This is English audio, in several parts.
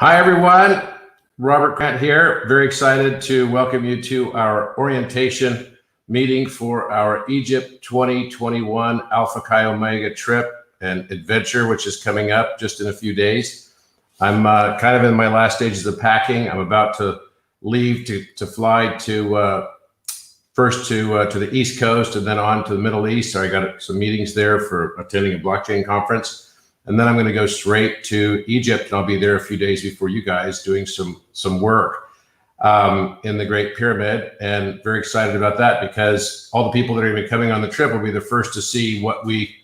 Hi, everyone. Robert Grant here. Very excited to welcome you to our orientation meeting for our Egypt 2021 Alpha Chi Omega trip and adventure, which is coming up just in a few days. I'm kind of in my last stages of packing. I'm about to leave to fly to first to the East Coast and then on to the Middle East. So I got some meetings there for attending a blockchain conference. And then I'm going to go straight to Egypt, and I'll be there a few days before you guys doing some work in the Great Pyramid, and very excited about that because all the people that are going to be coming on the trip will be the first to see what we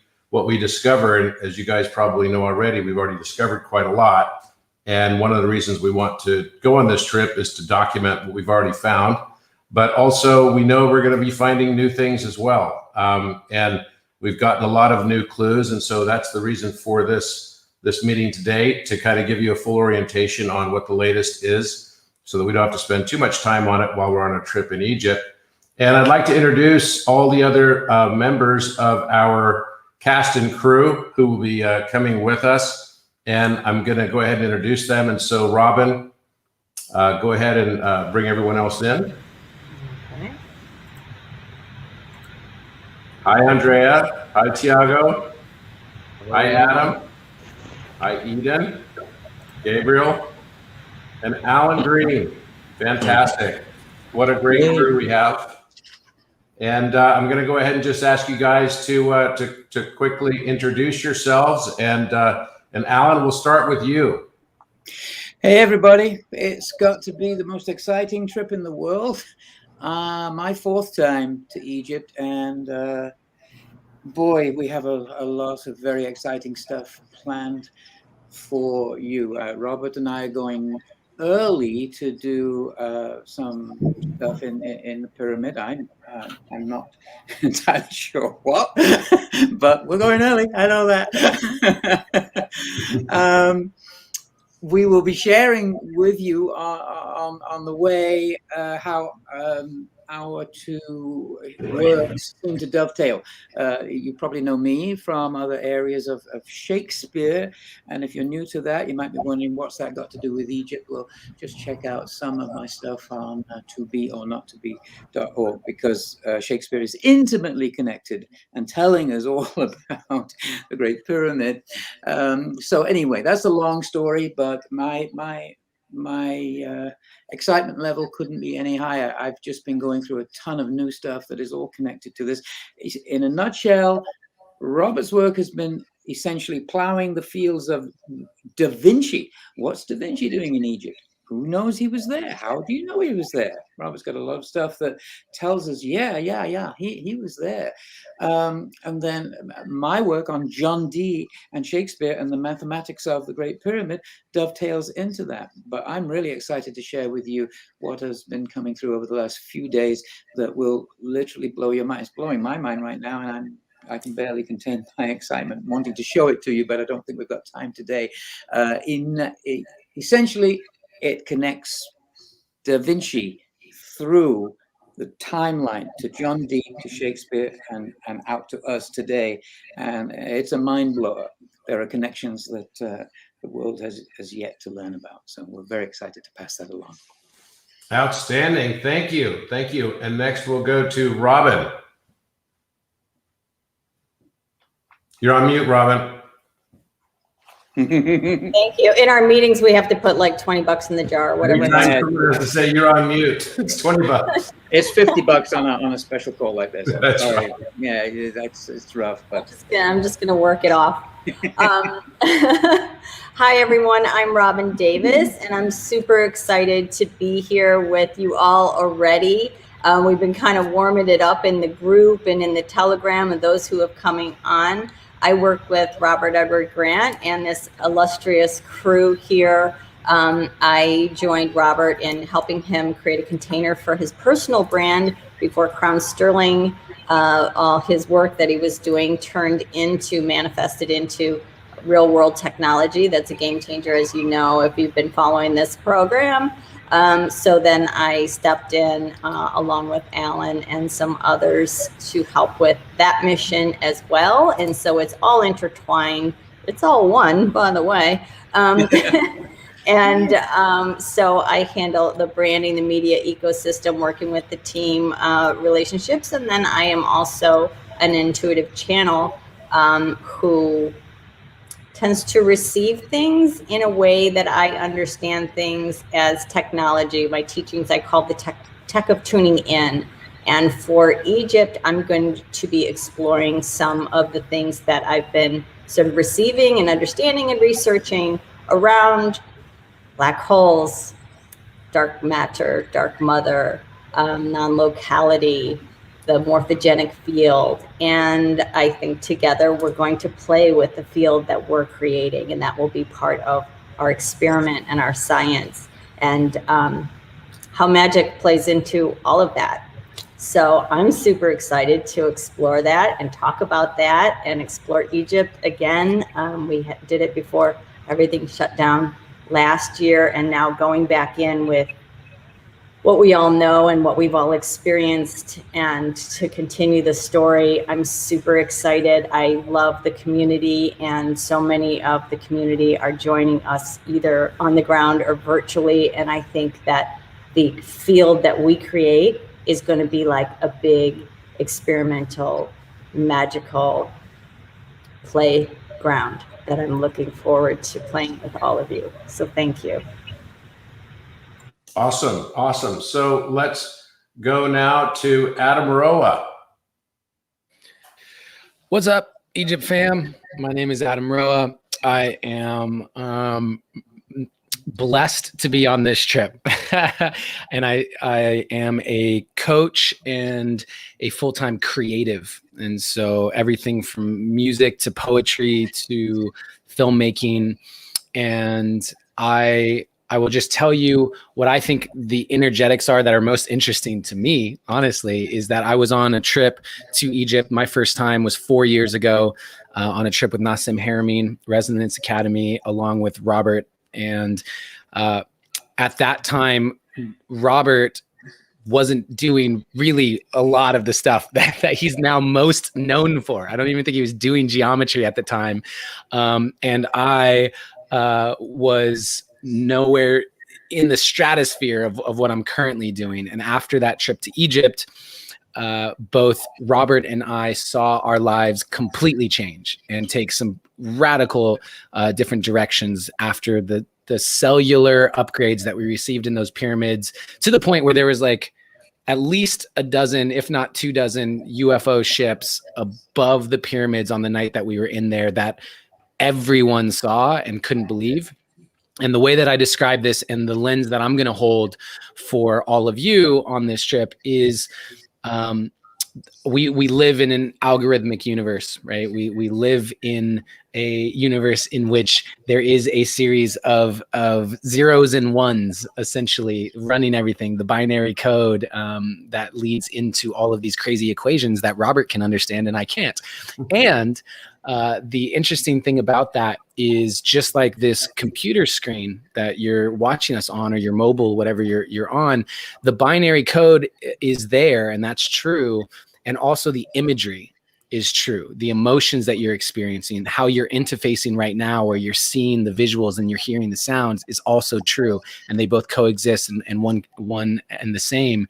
discover. And as you guys probably know already, we've already discovered quite a lot. And one of the reasons we want to go on this trip is to document what we've already found, but also we know we're going to be finding new things as well. And we've gotten a lot of new clues, and so that's the reason for this meeting today, to kind of give you a full orientation on what the latest is so that we don't have to spend too much time on it while we're on a trip in Egypt. And I'd like to introduce all the other members of our cast and crew who will be coming with us, and I'm going to go ahead and introduce them. And so Robin, go ahead and bring everyone else in. Hi, Andrea. Hi, Tiago. Hi, Adam. Hi, Eden, Gabriel, and Alan Green. Fantastic. What a great crew we have. And I'm going to go ahead and just ask you guys to quickly introduce yourselves. And Alan, we'll start with you. Hey, everybody. It's got to be the most exciting trip in the world. My fourth time to Egypt, and boy, we have a lot of very exciting stuff planned for you. Robert and I are going early to do some stuff in the pyramid. I'm not entirely sure what, but we're going early. I know that. We will be sharing with you on the way how our two works seem to dovetail. You probably know me from other areas of Shakespeare, and if you're new to that, you might be wondering what's that got to do with Egypt. Well, just check out some of my stuff on tobeornottobe.org, because Shakespeare is intimately connected and telling us all about the Great Pyramid. So anyway, that's a long story, but my excitement level couldn't be any higher. I've just been going through a ton of new stuff that is all connected to this. In a nutshell, Robert's work has been essentially plowing the fields of Da Vinci. What's Da Vinci doing in Egypt? Who knows he was there? How do you know he was there? Robert's got a lot of stuff that tells us, yeah, he was there. And then my work on John Dee and Shakespeare and the mathematics of the Great Pyramid dovetails into that. But I'm really excited to share with you what has been coming through over the last few days that will literally blow your mind. It's blowing my mind right now, and I can barely contain my excitement wanting to show it to you, but I don't think we've got time today. Essentially, it connects Da Vinci through the timeline to John Dee, to Shakespeare, and out to us today. And it's a mind blower. There are connections that the world has yet to learn about. So we're very excited to pass that along. Outstanding. Thank you. Thank you. And next we'll go to Robin. You're on mute, Robin. Thank you. In our meetings, we have to put like $20 in the jar or whatever. To say you're on mute. It's $20. It's $50 on a special call like this. That's sorry. Right. Yeah, it's rough, but I'm just gonna work it off. Hi everyone, I'm Robin Davis, and I'm super excited to be here with you all already. We've been kind of warming it up in the group and in the Telegram, and those who have coming on. I work with Robert Edward Grant and this illustrious crew here. I joined Robert in helping him create a container for his personal brand before Crown Sterling. All his work that he was doing manifested into real world technology. That's a game changer, as you know, if you've been following this program. So then I stepped in along with Alan and some others to help with that mission as well. And so it's all intertwined. It's all one, by the way. And so I handle the branding, the media ecosystem, working with the team, relationships. And then I am also an intuitive channel who tends to receive things in a way that I understand things as technology. My teachings I call the tech of tuning in. And for Egypt, I'm going to be exploring some of the things that I've been sort of receiving and understanding and researching around black holes, dark matter, dark mother, non-locality, the morphogenic field. And I think together we're going to play with the field that we're creating, and that will be part of our experiment and our science, and how magic plays into all of that. So I'm super excited to explore that and talk about that and explore Egypt again. We did it before everything shut down last year, and now going back in with what we all know and what we've all experienced, and to continue the story. I'm super excited. I love the community, and so many of the community are joining us either on the ground or virtually. And I think that the field that we create is going to be like a big experimental, magical playground that I'm looking forward to playing with all of you. So thank you. Awesome. Awesome. So let's go now to Adam Roa. What's up, Egypt fam? My name is Adam Roa. I am blessed to be on this trip. And I am a coach and a full-time creative. And so everything from music to poetry to filmmaking. And I will just tell you what I think the energetics are that are most interesting to me, honestly, is that I was on a trip to Egypt. My first time was 4 years ago on a trip with Nassim Haramein Resonance Academy, along with Robert. And at that time, Robert wasn't doing really a lot of the stuff that he's now most known for. I don't even think he was doing geometry at the time. And I was nowhere in the stratosphere of what I'm currently doing. And after that trip to Egypt, both Robert and I saw our lives completely change and take some radical different directions after the cellular upgrades that we received in those pyramids, to the point where there was like at least a dozen, if not 24 UFO ships above the pyramids on the night that we were in there that everyone saw and couldn't believe. And the way that I describe this and the lens that I'm going to hold for all of you on this trip is we live in an algorithmic universe, right? We live in a universe in which there is a series of zeros and ones, essentially running everything, the binary code that leads into all of these crazy equations that Robert can understand and I can't. And the interesting thing about that is, just like this computer screen that you're watching us on, or your mobile, whatever you're on, the binary code is there, and that's true. And also the imagery is true. The emotions that you're experiencing, how you're interfacing right now, where you're seeing the visuals and you're hearing the sounds, is also true. And they both coexist and one and the same.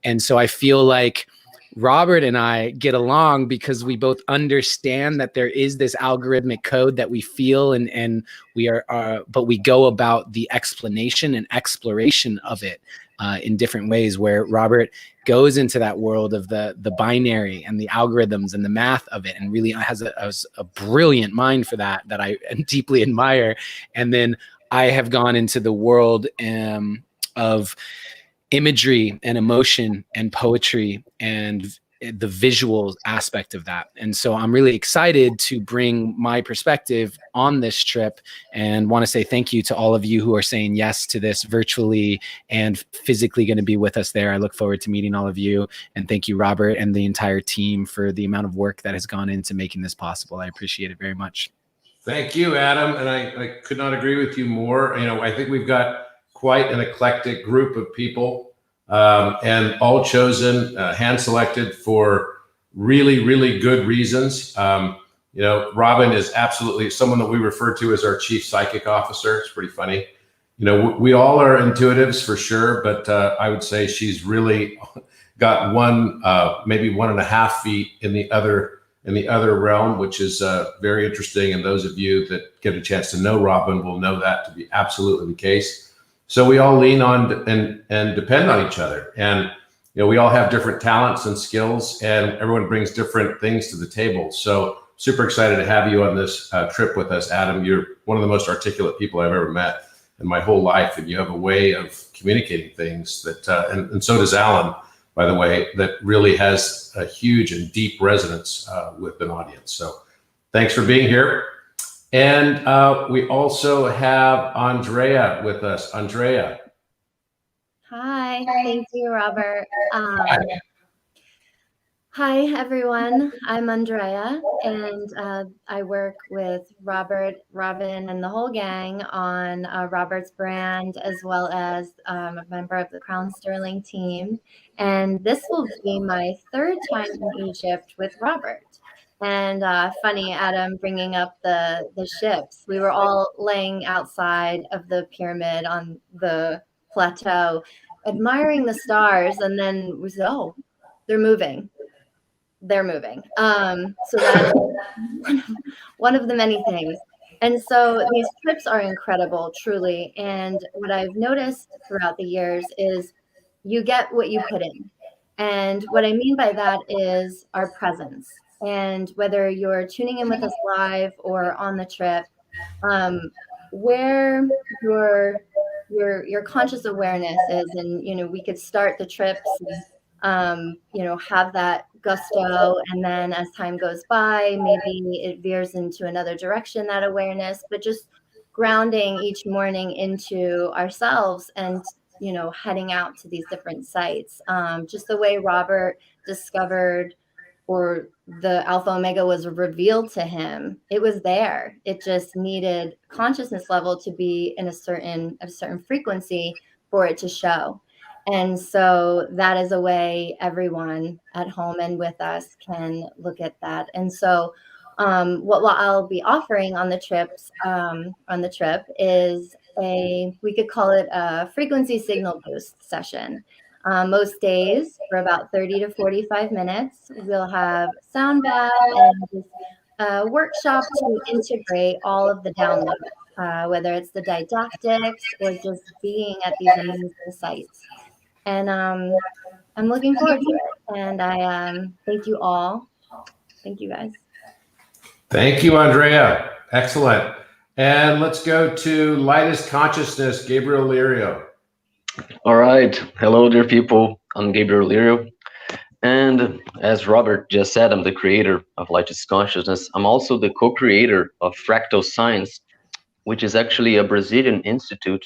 And so I feel like Robert and I get along because we both understand that there is this algorithmic code that we feel, and we are, but we go about the explanation and exploration of it in different ways, where Robert goes into that world of the binary and the algorithms and the math of it, and really has a brilliant mind for that I deeply admire. And then I have gone into the world of imagery and emotion and poetry and the visual aspect of that. And so I'm really excited to bring my perspective on this trip, and want to say thank you to all of you who are saying yes to this virtually and physically going to be with us there. I look forward to meeting all of you. And thank you, Robert, and the entire team for the amount of work that has gone into making this possible. I appreciate it very much. Thank you, Adam. And I could not agree with you more. You know, I think we've got quite an eclectic group of people, and all chosen, hand-selected for really, really good reasons. You know, Robin is absolutely someone that we refer to as our chief psychic officer. It's pretty funny. we all are intuitives for sure, but I would say she's really got maybe 1.5 feet in the other realm, which is very interesting. And those of you that get a chance to know Robin will know that to be absolutely the case. So we all lean on and depend on each other. And we all have different talents and skills, and everyone brings different things to the table. So super excited to have you on this trip with us, Adam. You're one of the most articulate people I've ever met in my whole life, and you have a way of communicating things that, and so does Alan, by the way, that really has a huge and deep resonance with an audience. So thanks for being here. And we also have Andrea with us. Andrea. Hi, thank you, Robert. Hi, everyone. I'm Andrea, and I work with Robert, Robin, and the whole gang on Robert's brand, as well as a member of the Crown Sterling team. And this will be my 3rd time in Egypt with Robert. And funny, Adam, bringing up the ships. We were all laying outside of the pyramid on the plateau, admiring the stars, and then we said, "Oh, they're moving. They're moving." So that's one of the many things. And so these trips are incredible, truly. And what I've noticed throughout the years is you get what you put in. And what I mean by that is our presence. And whether you're tuning in with us live or on the trip, where your conscious awareness is, and we could start the trips and have that gusto, and then as time goes by, maybe it veers into another direction, that awareness, but just grounding each morning into ourselves and heading out to these different sites, just the way Robert discovered, or the Alpha Omega was revealed to him. It was there. It just needed consciousness level to be in a certain frequency for it to show. And so that is a way everyone at home and with us can look at that. And so what I'll be offering on the trip is we could call it a frequency signal boost session. Most days for about 30 to 45 minutes, we'll have sound bath and a workshop to integrate all of the downloads, whether it's the didactics or just being at these amazing sites. And I'm looking forward to it. And I thank you all. Thank you, guys. Thank you, Andrea. Excellent. And let's go to Lightest Consciousness, Gabriel Lirio. All right. Hello, dear people. I'm Gabriel Lirio. And as Robert just said, I'm the creator of Lightest Consciousness. I'm also the co-creator of Fractal Science, which is actually a Brazilian institute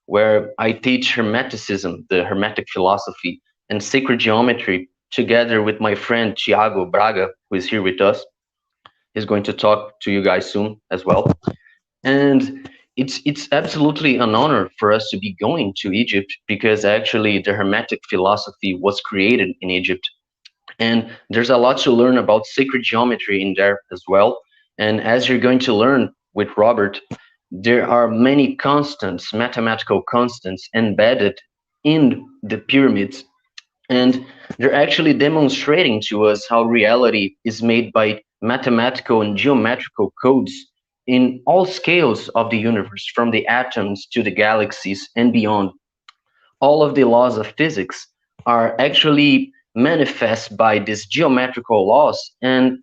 where I teach Hermeticism, the Hermetic philosophy, and sacred geometry together with my friend Tiago Braga, who is here with us. He's going to talk to you guys soon as well. And it's absolutely an honor for us to be going to Egypt, because actually the Hermetic philosophy was created in Egypt. And there's a lot to learn about sacred geometry in there as well. And as you're going to learn with Robert, there are many constants, mathematical constants embedded in the pyramids. And they're actually demonstrating to us how reality is made by mathematical and geometrical codes in all scales of the universe, from the atoms to the galaxies and beyond. All of the laws of physics are actually manifest by these geometrical laws. And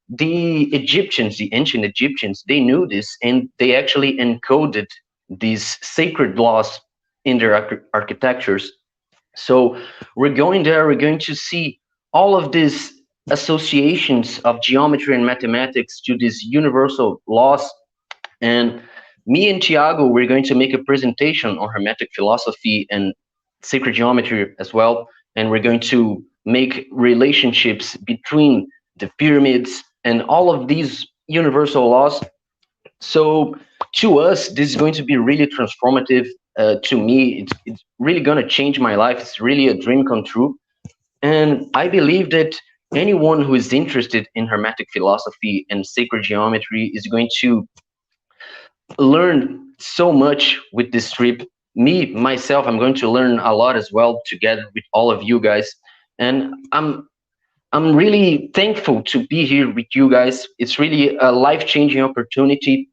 the Egyptians, the ancient Egyptians, they knew this, and they actually encoded these sacred laws in their architectures. So we're going there, we're going to see all of these associations of geometry and mathematics to these universal laws. And me and Tiago, we're going to make a presentation on Hermetic philosophy and sacred geometry as well. And we're going to make relationships between the pyramids and all of these universal laws. So to us, this is going to be really transformative. To me, it's really going to change my life. It's really a dream come true. And I believe that anyone who is interested in Hermetic philosophy and sacred geometry is going to learn so much with this trip. myself, I'm going to learn a lot as well together with all of you guys. And I'm really thankful to be here with you guys. It's really a life-changing opportunity.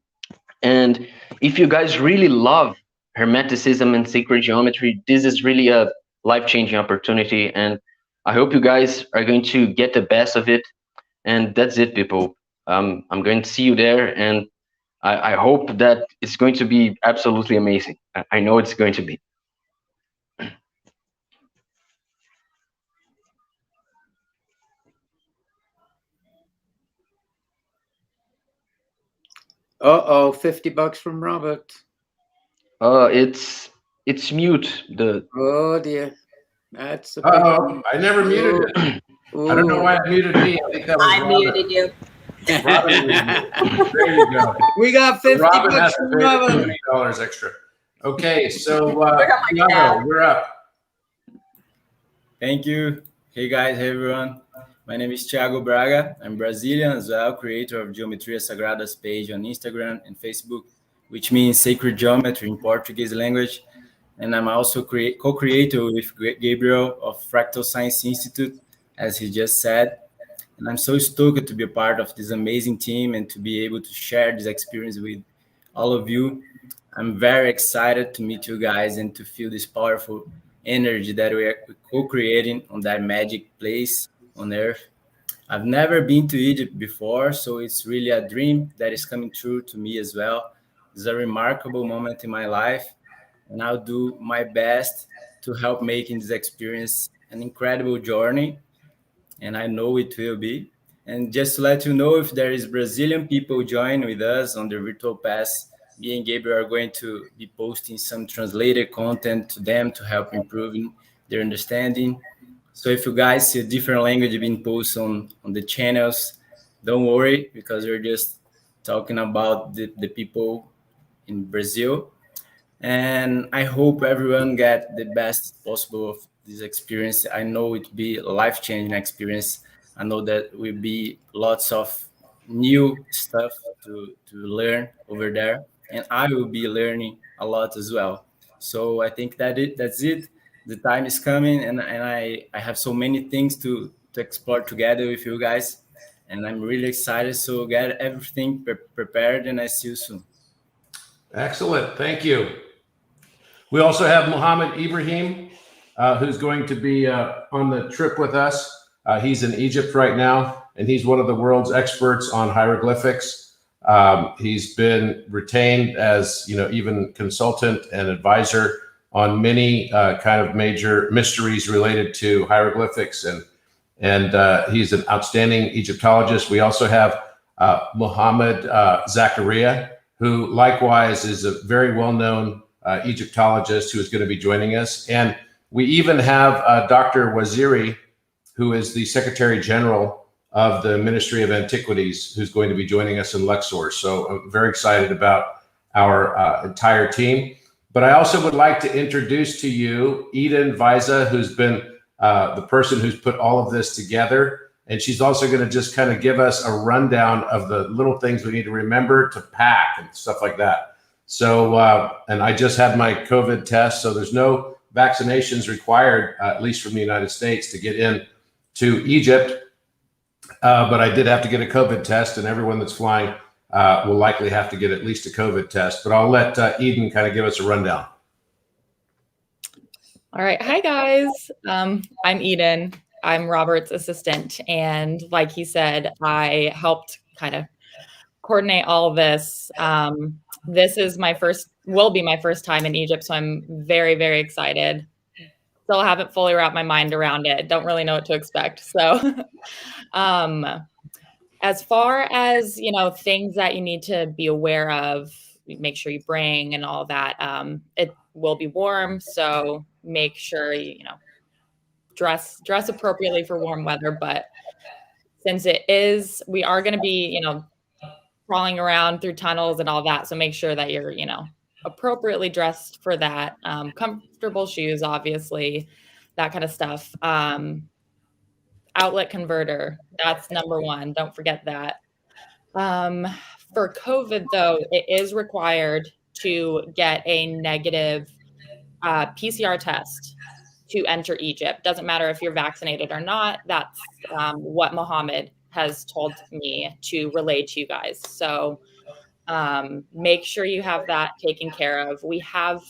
And if you guys really love Hermeticism and sacred geometry, this is really a life-changing opportunity. And I hope you guys are going to get the best of it. And that's it, people. I'm going to see you there. And I hope that it's going to be absolutely amazing. I know it's going to be. Uh-oh, $50 from Robert. It's mute. Oh dear. That's a big Uh-oh, I never muted it. I don't know why it muted me. I think that was I Robin. muted you. Robin muted. There you go. We got 50 Robin bucks has to from pay Robin. $20 extra. Okay, so my Thiago, we're up. Thank you. Hey guys, hey everyone. My name is Thiago Braga. I'm Brazilian as well, creator of Geometria Sagradas page on Instagram and Facebook, which means sacred geometry in Portuguese language. And I'm also co-creator with Gabriel of Fractal Science Institute, as he just said. And I'm so stoked to be a part of this amazing team and to be able to share this experience with all of you. I'm very excited to meet you guys and to feel this powerful energy that we are co-creating on that magic place on earth. I've never been to Egypt before, so it's really a dream that is coming true to me as well. It's a remarkable moment in my life, and I'll do my best to help making this experience an incredible journey, and I know it will be. And just to let you know, if there is Brazilian people join with us on the virtual pass, me and Gabriel are going to be posting some translated content to them to help improving their understanding. So if you guys see a different language being posted on the channels, don't worry, because we're just talking about the people in Brazil. And I hope everyone get the best possible of this experience. I know it will be a life-changing experience. I know that will be lots of new stuff to learn over there, and I will be learning a lot as well. So I think that's it. The time is coming, and I have so many things to explore together with you guys, and I'm really excited. So get everything prepared, and I see you soon. Excellent. Thank you. We also have Mohammed Ibrahim, who's going to be on the trip with us. He's in Egypt right now, and he's one of the world's experts on hieroglyphics. He's been retained as, even consultant and advisor on many kind of major mysteries related to hieroglyphics, and he's an outstanding Egyptologist. We also have Muhammad Zakaria, who likewise is a very well-known Egyptologist who is going to be joining us. And we even have Dr. Waziri, who is the Secretary General of the Ministry of Antiquities, who's going to be joining us in Luxor. So I'm very excited about our entire team. But I also would like to introduce to you Eden Visa, who's been the person who's put all of this together. And she's also going to just kind of give us a rundown of the little things we need to remember to pack and stuff like that. So, and I just had my COVID test, so there's no vaccinations required, at least from the United States, to get in to Egypt. But I did have to get a COVID test, and everyone that's flying will likely have to get at least a COVID test. But I'll let Eden kind of give us a rundown. All right. Hi, guys. I'm Eden. I'm Robert's assistant. And like he said, I helped kind of coordinate all of this. This is will be my first time in Egypt. So I'm very, very excited. Still haven't fully wrapped my mind around it. Don't really know what to expect. So as far as, things that you need to be aware of, make sure you bring and all that, it will be warm. So make sure you dress appropriately for warm weather. But since we are going to be, crawling around through tunnels and all that. So make sure that you're, appropriately dressed for that. Comfortable shoes, obviously, that kind of stuff. Outlet converter, that's number one. Don't forget that. For COVID, though, it is required to get a negative PCR test to enter Egypt. Doesn't matter if you're vaccinated or not. That's what Mohammed has told me to relay to you guys. So make sure you have that taken care of. We have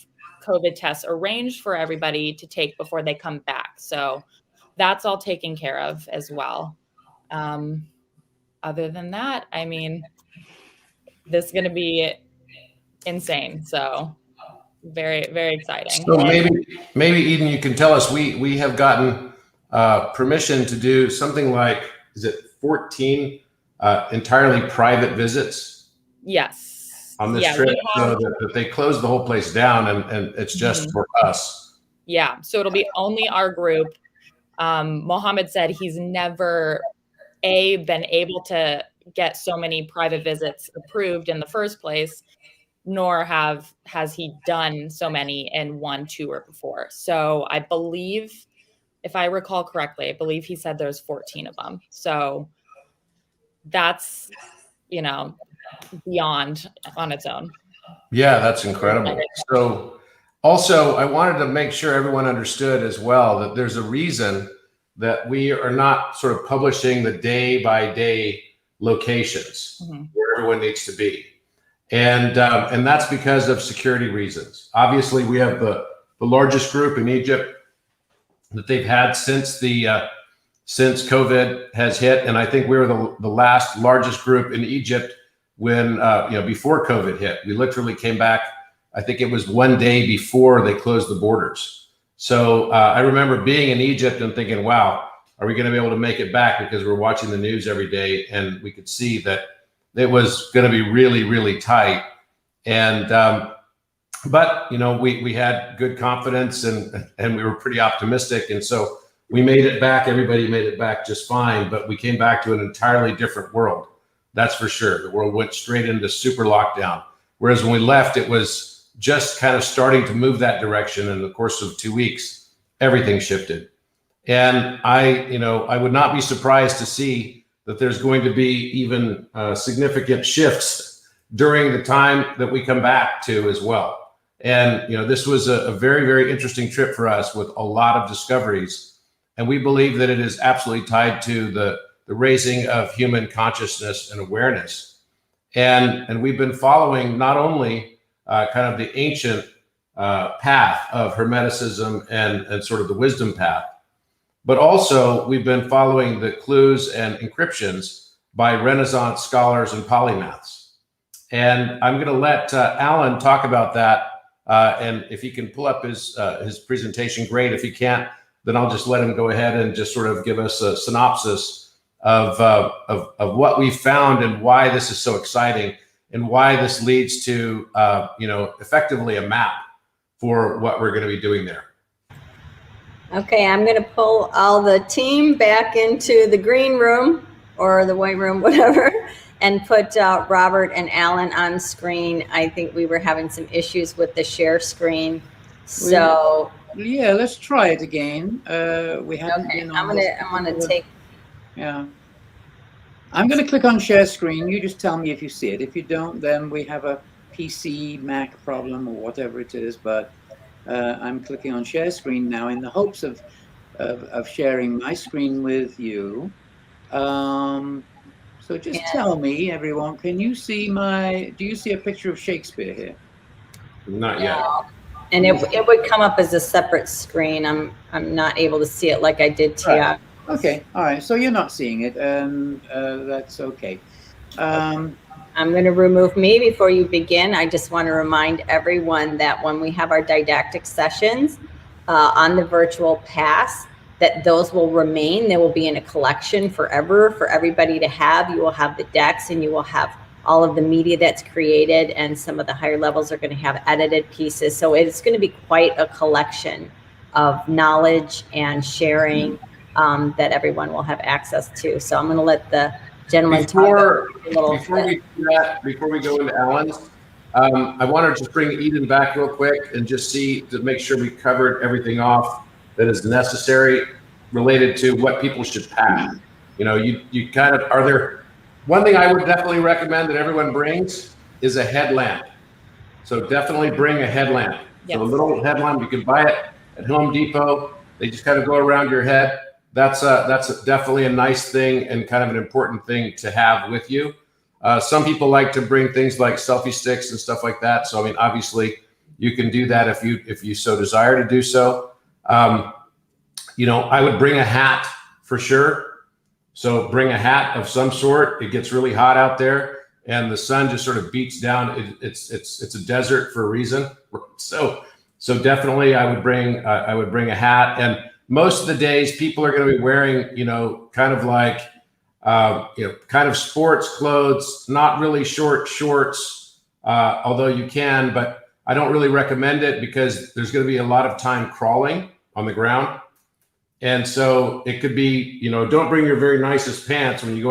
COVID tests arranged for everybody to take before they come back. So that's all taken care of as well. Other than that, I mean, this is going to be insane. So very, very exciting. So maybe Eden, you can tell us, we have gotten permission to do something like, is it 14 entirely private visits? Yes. On this trip, so that they closed the whole place down, and it's just for us. Yeah, so it'll be only our group. Mohammed said he's never been able to get so many private visits approved in the first place, nor has he done so many in one tour before. So I believe, if I recall correctly, I believe he said there's 14 of them. So that's, beyond on its own. Yeah, that's incredible. So also, I wanted to make sure everyone understood as well that there's a reason that we are not sort of publishing the day-by-day locations where everyone needs to be. And that's because of security reasons. Obviously, we have the largest group in Egypt that they've had since since COVID has hit. And I think we were the last largest group in Egypt when, before COVID hit. We literally came back, I think it was one day before they closed the borders. So I remember being in Egypt and thinking, wow, are we going to be able to make it back? Because we're watching the news every day and we could see that it was going to be really, really tight. And, but, we had good confidence and we were pretty optimistic. And so we made it back. Everybody made it back just fine, but we came back to an entirely different world. That's for sure. The world went straight into super lockdown. Whereas when we left, it was just kind of starting to move that direction. In the course of 2 weeks, everything shifted. And I would not be surprised to see that there's going to be even significant shifts during the time that we come back to as well. And, this was a very, very interesting trip for us with a lot of discoveries. And we believe that it is absolutely tied to the raising of human consciousness and awareness. And we've been following not only kind of the ancient path of Hermeticism and sort of the wisdom path, but also we've been following the clues and encryptions by Renaissance scholars and polymaths. And I'm going to let Alan talk about that. And if he can pull up his presentation, great. If he can't, then I'll just let him go ahead and just sort of give us a synopsis of what we found and why this is so exciting and why this leads to, effectively a map for what we're going to be doing there. Okay, I'm going to pull all the team back into the green room or the white room, whatever, and put Robert and Alan on screen. I think we were having some issues with the share screen. So yeah, let's try it again. We haven't been on I'm gonna take. Yeah. I'm going to click on share screen. You just tell me if you see it. If you don't, then we have a PC, Mac problem or whatever it is. But I'm clicking on share screen now in the hopes of sharing my screen with you. So just tell me, everyone, can you see do you see a picture of Shakespeare here? Not yet. No. And it would come up as a separate screen. I'm not able to see it like I did to you. Okay, all right. So you're not seeing it, and that's okay. I'm going to remove me before you begin. I just want to remind everyone that when we have our didactic sessions on the virtual pass, that those will remain. They will be in a collection forever for everybody to have. You will have the decks and you will have all of the media that's created, and some of the higher levels are going to have edited pieces. So it's going to be quite a collection of knowledge and sharing that everyone will have access to. So I'm going to let the gentleman talk a little before we go into Alan's. I want to just bring Eden back real quick and just to make sure we covered everything off that is necessary related to what people should pack. You kind of, are there, one thing I would definitely recommend that everyone brings is a headlamp. So definitely bring a headlamp. Yes. So a little headlamp, you can buy it at Home Depot. They just kind of go around your head. That's definitely a nice thing and kind of an important thing to have with you. Some people like to bring things like selfie sticks and stuff like that. So I mean, obviously, you can do that if you so desire to do so. You know, I would bring a hat for sure. So bring a hat of some sort. It gets really hot out there, and the sun just sort of beats down. It's a desert for a reason. So definitely, I would bring a hat. And most of the days, people are going to be wearing, you know, kind of like kind of sports clothes, not really short shorts, although you can, but I don't really recommend it because there's going to be a lot of time crawling on the ground. And so it could be, you know, don't bring your very nicest pants when we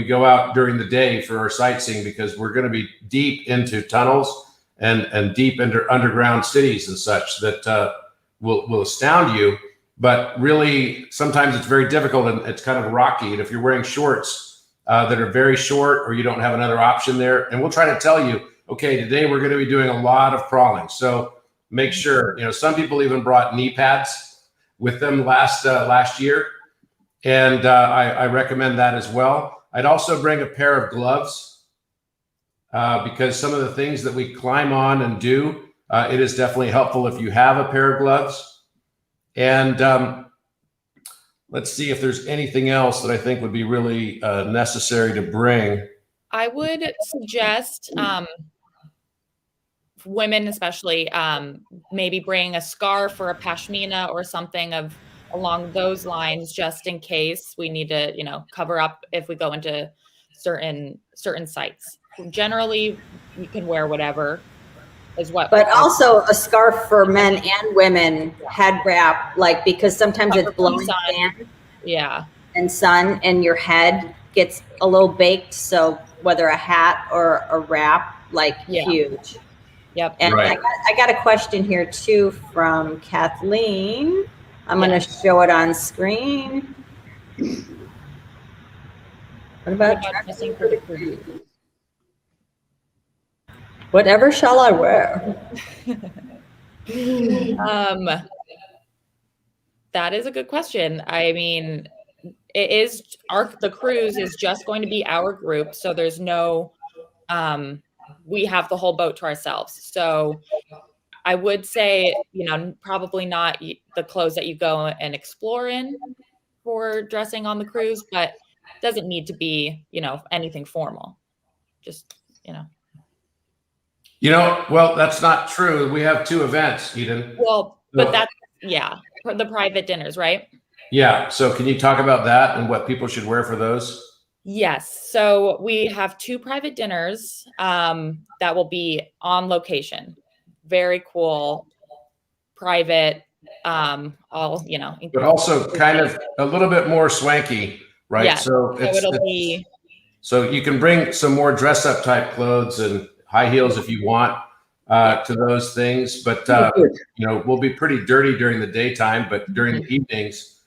go out during the day for our sightseeing, because we're going to be deep into tunnels and deep into underground cities and such that will astound you. But really, sometimes it's very difficult and it's kind of rocky. And if you're wearing shorts that are very short, or you don't have another option there, and we'll try to tell you, okay, today we're going to be doing a lot of crawling. So make sure, you know, some people even brought knee pads with them last year. And I recommend that as well. I'd also bring a pair of gloves because some of the things that we climb on and do, it is definitely helpful if you have a pair of gloves. And let's see if there's anything else that I think would be really necessary to bring. I would suggest women especially maybe bring a scarf or a pashmina or something along those lines, just in case we need to, you know, cover up if we go into certain sites. Generally, you can wear whatever is what. But also a scarf for men and women, head wrap, like, because sometimes it's blowing sand, yeah, and sun, and your head gets a little baked. So whether a hat or a wrap, like, huge. Yep. And right. I got a question here too from Kathleen. I'm going to show it on screen. What about dressing for the cruise? Whatever shall I wear? That is a good question. I mean, the cruise is just going to be our group, so there's no we have the whole boat to ourselves. So I would say, you know, probably not the clothes that you go and explore in for dressing on the cruise, but it doesn't need to be, you know, anything formal. Just, you know. You know, well, that's not true. We have 2 events, Eden. Well, but that's, for the private dinners, right? Yeah. So can you talk about that and what people should wear for those? Yes. So we have 2 private dinners that will be on location. Very cool, private, all, you know. But also kind of a little bit more swanky, right? Yeah. So you can bring some more dress up type clothes and high heels if you want to those things. But, you know, we'll be pretty dirty during the daytime, but during the evenings,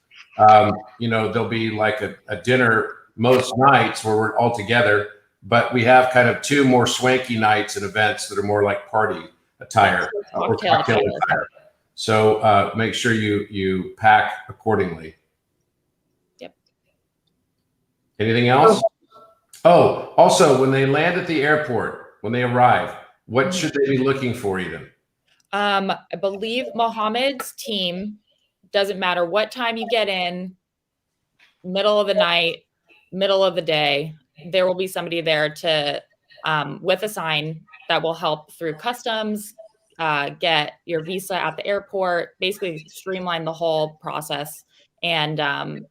you know, there'll be like a dinner most nights where we're all together, but we have kind of 2 more swanky nights and events that are more like party attire or cocktail attire. So make sure you pack accordingly. Yep. Anything else? Oh, also when they land at the airport, when they arrive, what should they be looking for, Eden? I believe Mohammed's team, doesn't matter what time you get in, middle of the night, middle of the day, there will be somebody there to with a sign that will help through customs, get your visa at the airport, basically streamline the whole process. And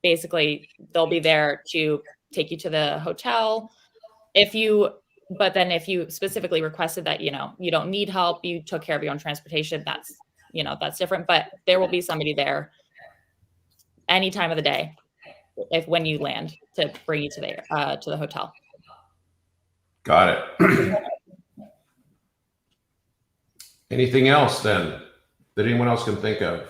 basically they'll be there to take you to the hotel. But then if you specifically requested that, you know, you don't need help, you took care of your own transportation, that's, you know, that's different. But there will be somebody there any time of the day when you land to bring you to the hotel. Got it. Anything else then that anyone else can think of?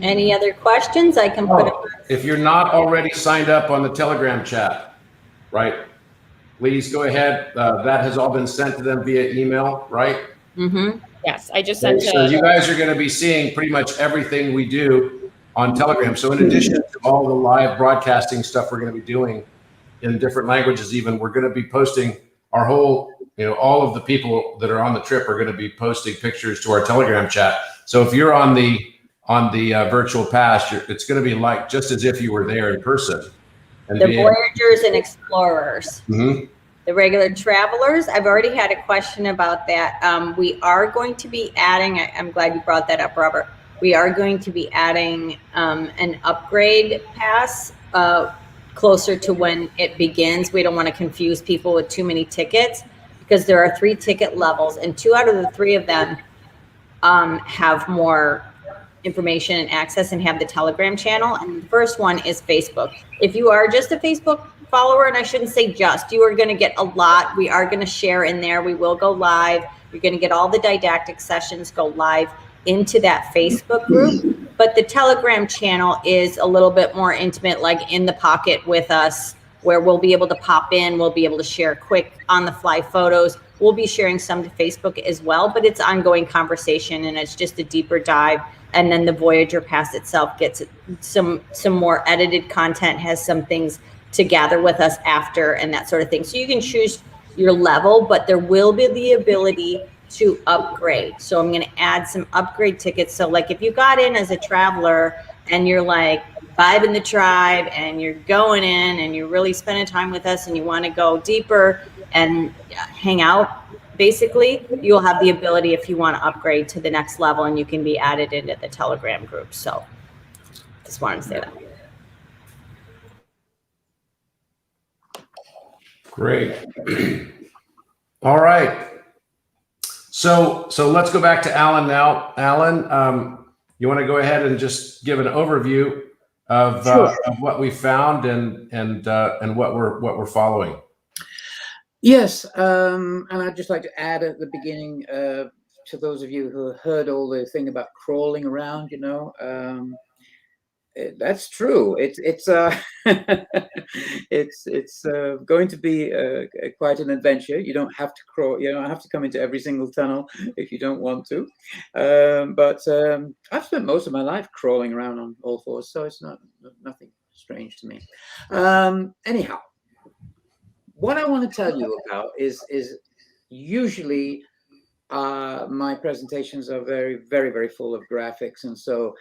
Any other questions? I can put it. If you're not already signed up on the Telegram chat, right? Please go ahead. That has all been sent to them via email, right? Mm-hmm. Yes, I just sent So you guys are going to be seeing pretty much everything we do on Telegram. So in addition to all the live broadcasting stuff we're going to be doing in different languages, even, we're going to be posting our whole, all of the people that are on the trip are going to be posting pictures to our Telegram chat. So if you're on the virtual pass, it's going to be like just as if you were there in person. And The voyagers and explorers. Mm-hmm. The regular travelers, I've already had a question about that. We are going to be adding, I'm glad you brought that up, Robert. We are going to be adding an upgrade pass closer to when it begins. We don't want to confuse people with too many tickets, because there are 3 ticket levels, and 2 out of the 3 of them have more information and access and have the Telegram channel. And the first one is Facebook. If you are just a Facebook follower, and I shouldn't say just, you are going to get a lot. We are going to share in there. We will go live. You're going to get all the didactic sessions go live into that Facebook group. But the Telegram channel is a little bit more intimate, like in the pocket with us, where we'll be able to pop in. We'll be able to share quick on the fly photos. We'll be sharing some to Facebook as well, but it's ongoing conversation, and it's just a deeper dive. And then the Voyager Pass itself gets some more edited content, has some things to gather with us after and that sort of thing. So you can choose your level, but there will be the ability to upgrade. So I'm going to add some upgrade tickets. So like if you got in as a traveler and you're like vibing the tribe and you're going in and you're really spending time with us and you want to go deeper and hang out, basically, you'll have the ability, if you want to upgrade to the next level, and you can be added into the Telegram group. So just wanted to say that. Great. All right. So let's go back to Alan now. Alan, you want to go ahead and just give an overview of, Sure. Of what we found and what we're following? Yes, and I'd just like to add at the beginning to those of you who heard all the thing about crawling around, that's true. It's it's going to be quite an adventure. You don't have to crawl. You don't have to come into every single tunnel if you don't want to. But I've spent most of my life crawling around on all fours, so it's nothing strange to me. Anyhow, what I want to tell you about is usually my presentations are very, very, very full of graphics, and so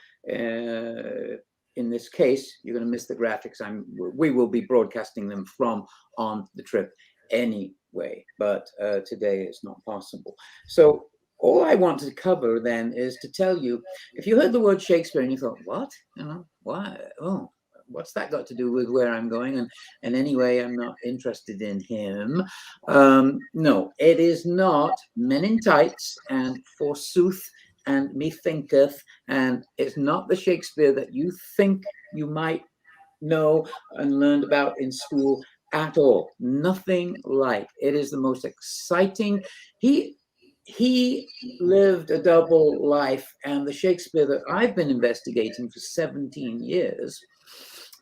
in this case, you're going to miss the graphics. We will be broadcasting them from on the trip anyway, but today it's not possible. So all I want to cover then is to tell you, if you heard the word Shakespeare and you thought, what? Why? Oh, what's that got to do with where I'm going? And anyway, I'm not interested in him. No, it is not Men in Tights and Forsooth and Methinketh, and it's not the Shakespeare that you think you might know and learned about in school at all. Nothing like. It is the most exciting. He lived a double life, and the Shakespeare that I've been investigating for 17 years,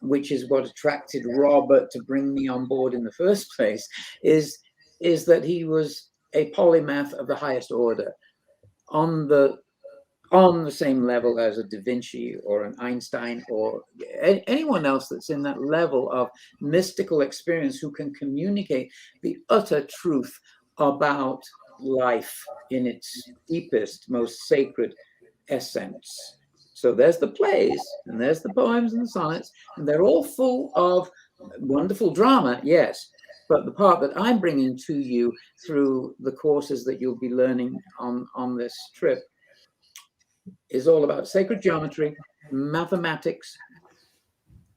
which is what attracted Robert to bring me on board in the first place, is that he was a polymath of the highest order, on the same level as a Da Vinci or an Einstein or anyone else that's in that level of mystical experience, who can communicate the utter truth about life in its deepest, most sacred essence. So there's the plays, and there's the poems and the sonnets, and they're all full of wonderful drama, yes. But the part that I'm bringing to you through the courses that you'll be learning on this trip is all about sacred geometry, mathematics,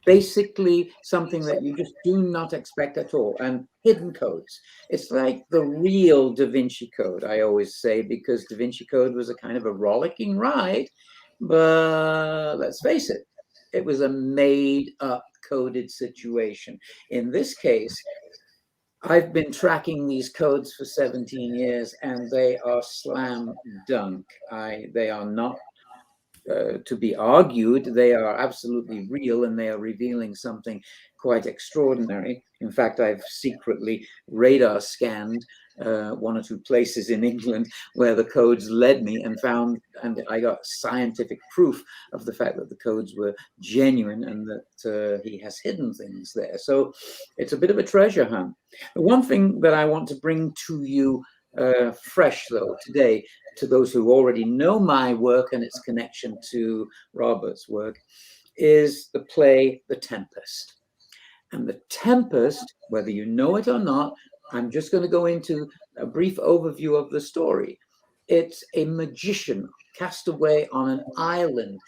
basically something that you just do not expect at all, and hidden codes. It's like the real Da Vinci Code, I always say, because Da Vinci Code was a kind of a rollicking ride, but let's face it, it was a made-up coded situation. In this case, I've been tracking these codes for 17 years, and they are slam dunk. They are not to be argued. They are absolutely real, and they are revealing something quite extraordinary. In fact, I've secretly radar scanned one or two places in England where the codes led me, and found, and I got scientific proof of the fact that the codes were genuine and that he has hidden things there. So it's a bit of a treasure hunt. The one thing that I want to bring to you fresh, though, today, to those who already know my work and its connection to Robert's work, is the play The Tempest. And The Tempest, whether you know it or not, I'm just going to go into a brief overview of the story. It's a magician cast away on an island,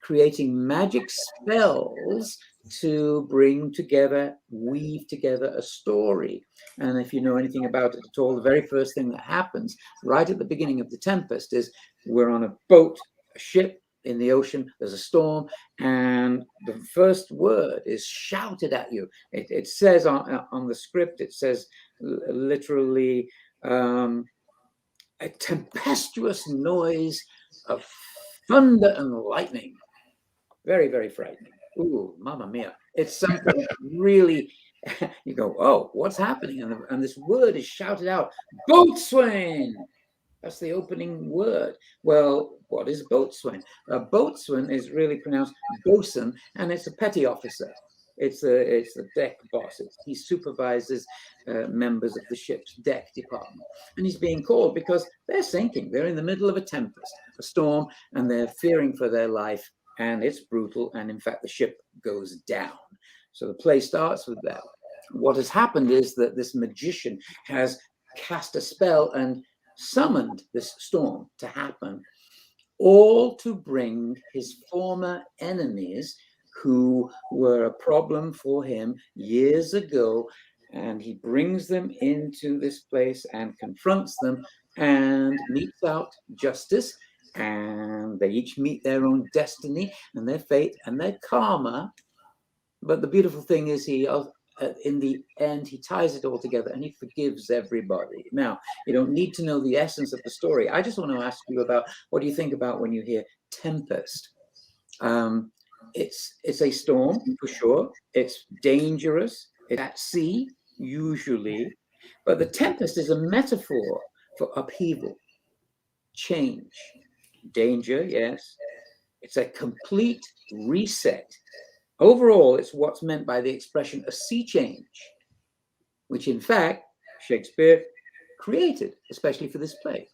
creating magic spells to bring together, weave together a story. And if you know anything about it at all, the very first thing that happens right at the beginning of The Tempest is we're on a boat, a ship in the ocean, there's a storm, and the first word is shouted at you. It says on the script, it says literally a tempestuous noise of thunder and lightning. Very, very frightening. Ooh, mamma mia. It's something really, you go, oh, what's happening? And this word is shouted out, boatswain. That's the opening word. Well, what is boatswain? A boatswain is really pronounced bosun, and it's a petty officer. It's the deck boss. He supervises members of the ship's deck department. And he's being called because they're sinking. They're in the middle of a tempest, a storm, and they're fearing for their life. And it's brutal, and in fact, the ship goes down. So the play starts with that. What has happened is that this magician has cast a spell and summoned this storm to happen, all to bring his former enemies, who were a problem for him years ago, and he brings them into this place and confronts them and metes out justice. And they each meet their own destiny and their fate and their karma. But the beautiful thing is in the end, he ties it all together and he forgives everybody. Now, you don't need to know the essence of the story. I just want to ask you about, what do you think about when you hear Tempest? It's a storm, for sure. It's dangerous. It's at sea, usually. But the tempest is a metaphor for upheaval, change. Danger, yes. It's a complete reset. Overall, it's what's meant by the expression a sea change, which in fact Shakespeare created, especially for this play.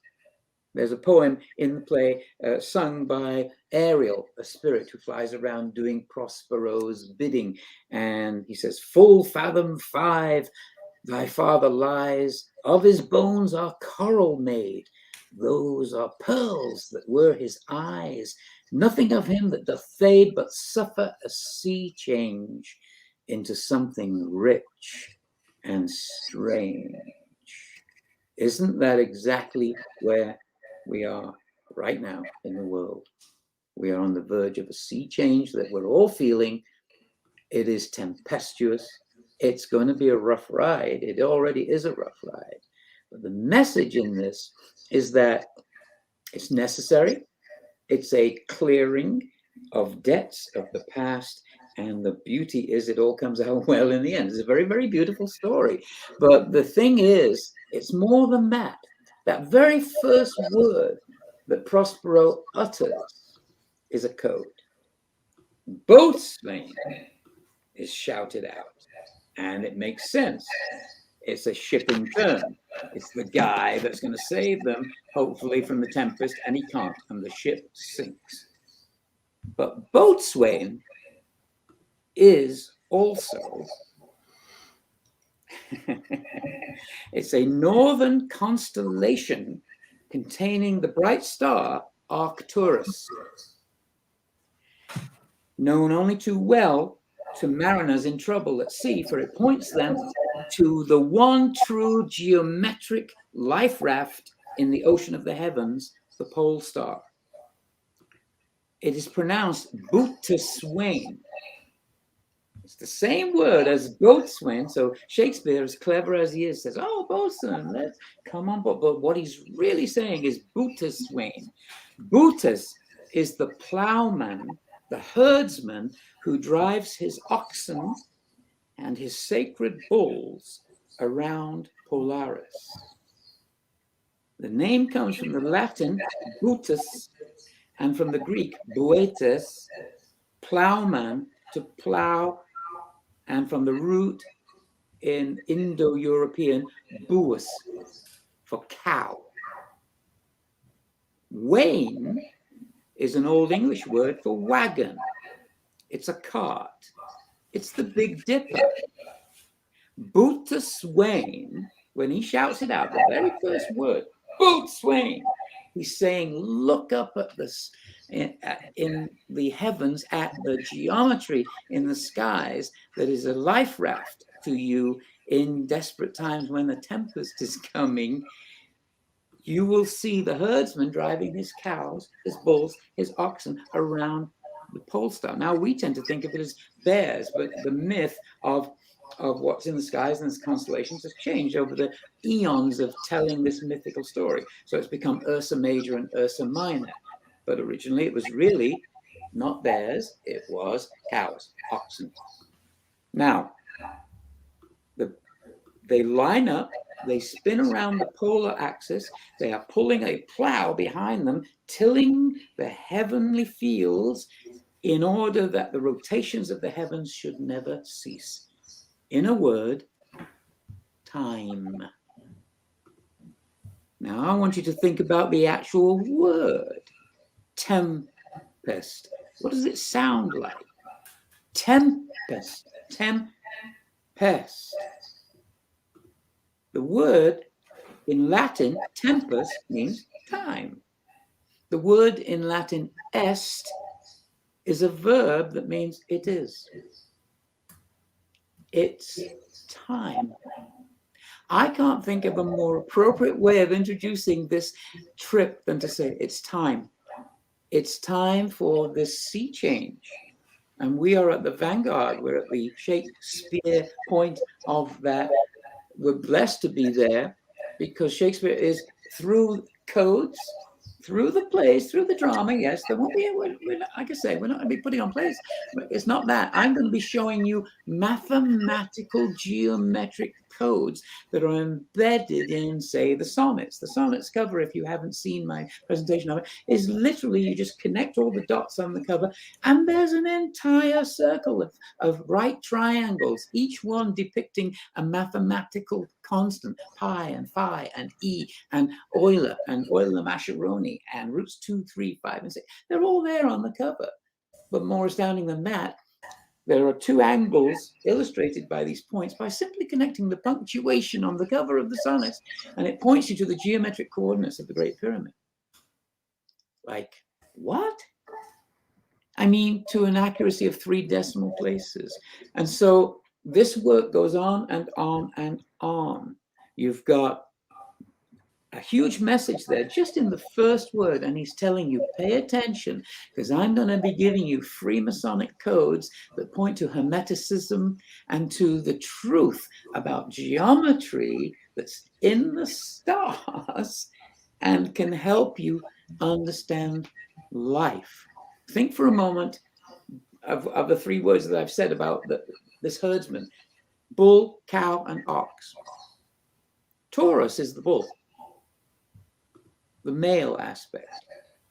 There's a poem in the play sung by Ariel, a spirit who flies around doing Prospero's bidding. And he says, "Full fathom 5, thy father lies, of his bones are coral made. Those are pearls that were his eyes. Nothing of him that doth fade, but suffer a sea change into something rich and strange." Isn't that exactly where we are right now in the world? We are on the verge of a sea change that we're all feeling. It is tempestuous. It's going to be a rough ride. It already is a rough ride. But the message in this is that it's necessary. It's a clearing of debts of the past. And the beauty is it all comes out well in the end. It's a very, very beautiful story. But the thing is, it's more than that. That very first word that Prospero utters is a code. Boatswain is shouted out. And it makes sense. It's a shipping term. It's the guy that's going to save them, hopefully, from the tempest, and he can't, and the ship sinks. But boatswain is also, it's a northern constellation containing the bright star Arcturus, known only too well to mariners in trouble at sea, for it points them to the one true geometric life raft in the ocean of the heavens, the pole star. It is pronounced boatswain. It's the same word as boatswain. So Shakespeare, as clever as he is, says, "Oh, boatswain, let's come on board." But what he's really saying is boatswain. Bootus is the plowman, the herdsman who drives his oxen and his sacred bulls around Polaris. The name comes from the Latin butus and from the Greek boetes, plowman, to plow, and from the root in Indo-European buus, for cow. Wain is an Old English word for wagon. It's a cart. It's the Big Dipper. Boatswain, when he shouts it out, the very first word, boatswain, he's saying, look up at this in the heavens, at the geometry in the skies that is a life raft to you in desperate times when the tempest is coming. You will see the herdsman driving his cows, his bulls, his oxen around the pole star. Now, we tend to think of it as bears, but the myth of what's in the skies and the constellations has changed over the eons of telling this mythical story. So it's become Ursa Major and Ursa Minor. But originally it was really not bears, it was cows, oxen. Now, they line up, they spin around the polar axis, they are pulling a plow behind them, tilling the heavenly fields in order that the rotations of the heavens should never cease. In a word, time. Now, I want you to think about the actual word, tempest. What does it sound like? Tempest, tempest. The word in Latin, tempus, means time. The word in Latin, est, is a verb that means it is. It's time. I can't think of a more appropriate way of introducing this trip than to say it's time. It's time for this sea change. And we are at the vanguard. We're at the Shakespeare point of that. We're blessed to be there because Shakespeare is through codes, through the plays, through the drama. Yes, there won't be, like I say, we're not going to be putting on plays. It's not that. I'm going to be showing you mathematical geometric codes that are embedded in, say, the sonnets. The sonnets cover, if you haven't seen my presentation of it, is literally you just connect all the dots on the cover and there's an entire circle of right triangles, each one depicting a mathematical constant, pi and phi and e and Euler Mascheroni and roots 2, 3, 5, and 6. They're all there on the cover. But more astounding than that, there are two angles illustrated by these points by simply connecting the punctuation on the cover of the sonnets, and it points you to the geometric coordinates of the Great Pyramid. Like, what? I mean, to an accuracy of 3 decimal places. And so this work goes on and on and on. You've got a huge message there just in the first word, and he's telling you, pay attention, because I'm going to be giving you Freemasonic codes that point to Hermeticism and to the truth about geometry that's in the stars and can help you understand life. Think for a moment of the 3 words that I've said about this herdsman: bull, cow, and ox. Taurus is the bull, the male aspect.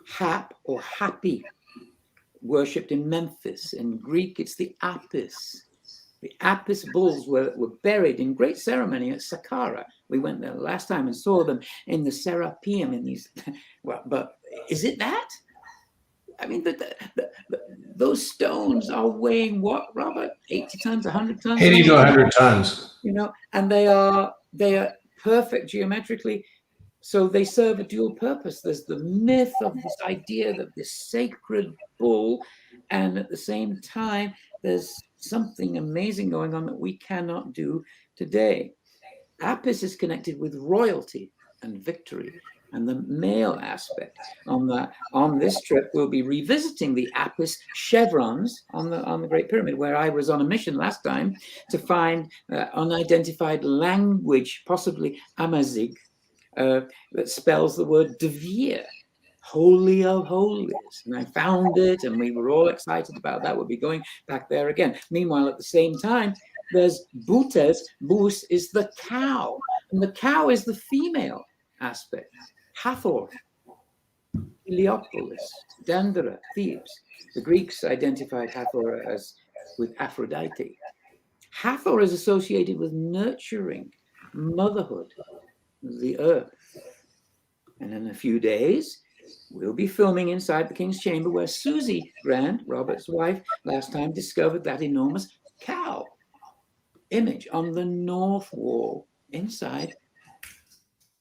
Hap or happy, worshipped in Memphis. In Greek, it's the Apis. The Apis bulls were buried in great ceremony at Saqqara. We went there last time and saw them in the Serapeum in these. Well, but is it that? I mean, those stones are weighing what, Robert? 80 tons, 100 tons? 80 to 100 tons. You know, and they are perfect geometrically. So they serve a dual purpose. There's the myth of this idea that this sacred bull, and at the same time, there's something amazing going on that we cannot do today. Apis is connected with royalty and victory, and the male aspect. On this trip, we'll be revisiting the Apis chevrons on the Great Pyramid, where I was on a mission last time to find unidentified language, possibly Amazigh, that spells the word De Vere, Holy of Holies. And I found it, and we were all excited about that. We'll be going back there again. Meanwhile, at the same time, there's Butes. Bus is the cow, and the cow is the female aspect. Hathor, Heliopolis, Dandara, Thebes. The Greeks identified Hathor as with Aphrodite. Hathor is associated with nurturing, motherhood, the earth. And in a few days, we'll be filming inside the King's Chamber, where Susie Grant, Robert's wife, last time discovered that enormous cow image on the north wall inside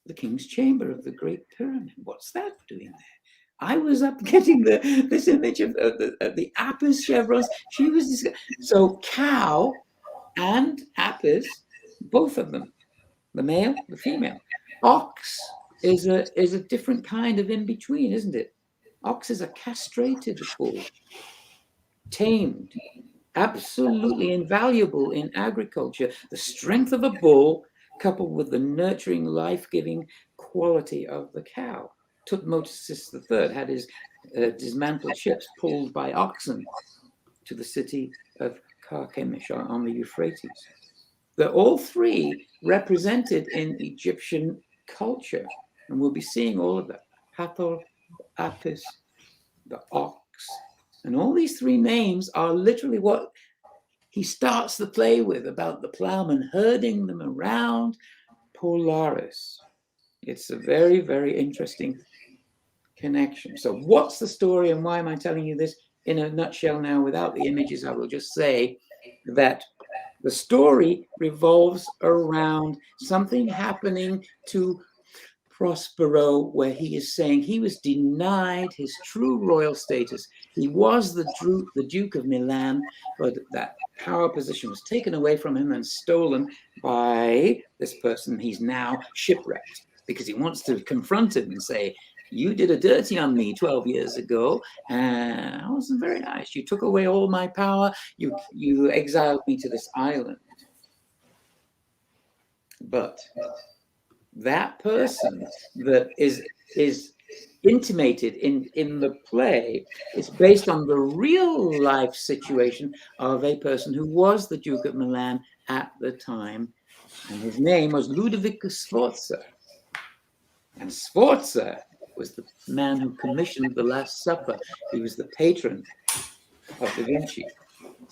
the King's Chamber of the Great Pyramid. What's that doing there? I was up getting this image of the Apis chevrons. She was so cow and Apis, both of them, the male, the female. Ox is a different kind of in between, isn't it? Ox is a castrated bull, tamed, absolutely invaluable in agriculture. The strength of a bull coupled with the nurturing, life-giving quality of the cow. Tutmosis III had his dismantled ships pulled by oxen to the city of Carchemish on the Euphrates. They're all three represented in Egyptian culture, and we'll be seeing all of that. Hathor, Apis, the ox, and all these three names are literally what he starts the play with, about the plowman herding them around Polaris. It's a very, very interesting connection. So what's the story, and why am I telling you this in a nutshell now without the images? I will just say that the story revolves around something happening to Prospero, where he is saying he was denied his true royal status. He was the Duke of Milan, but that power position was taken away from him and stolen by this person. He's now shipwrecked because he wants to confront him and say, you did a dirty on me 12 years ago, and I wasn't very nice. You took away all my power. You exiled me to this island. But that person that is intimated in the play is based on the real life situation of a person who was the Duke of Milan at the time, and his name was Ludovico Sforza. And Sforza was the man who commissioned the Last Supper. He was the patron of Da Vinci.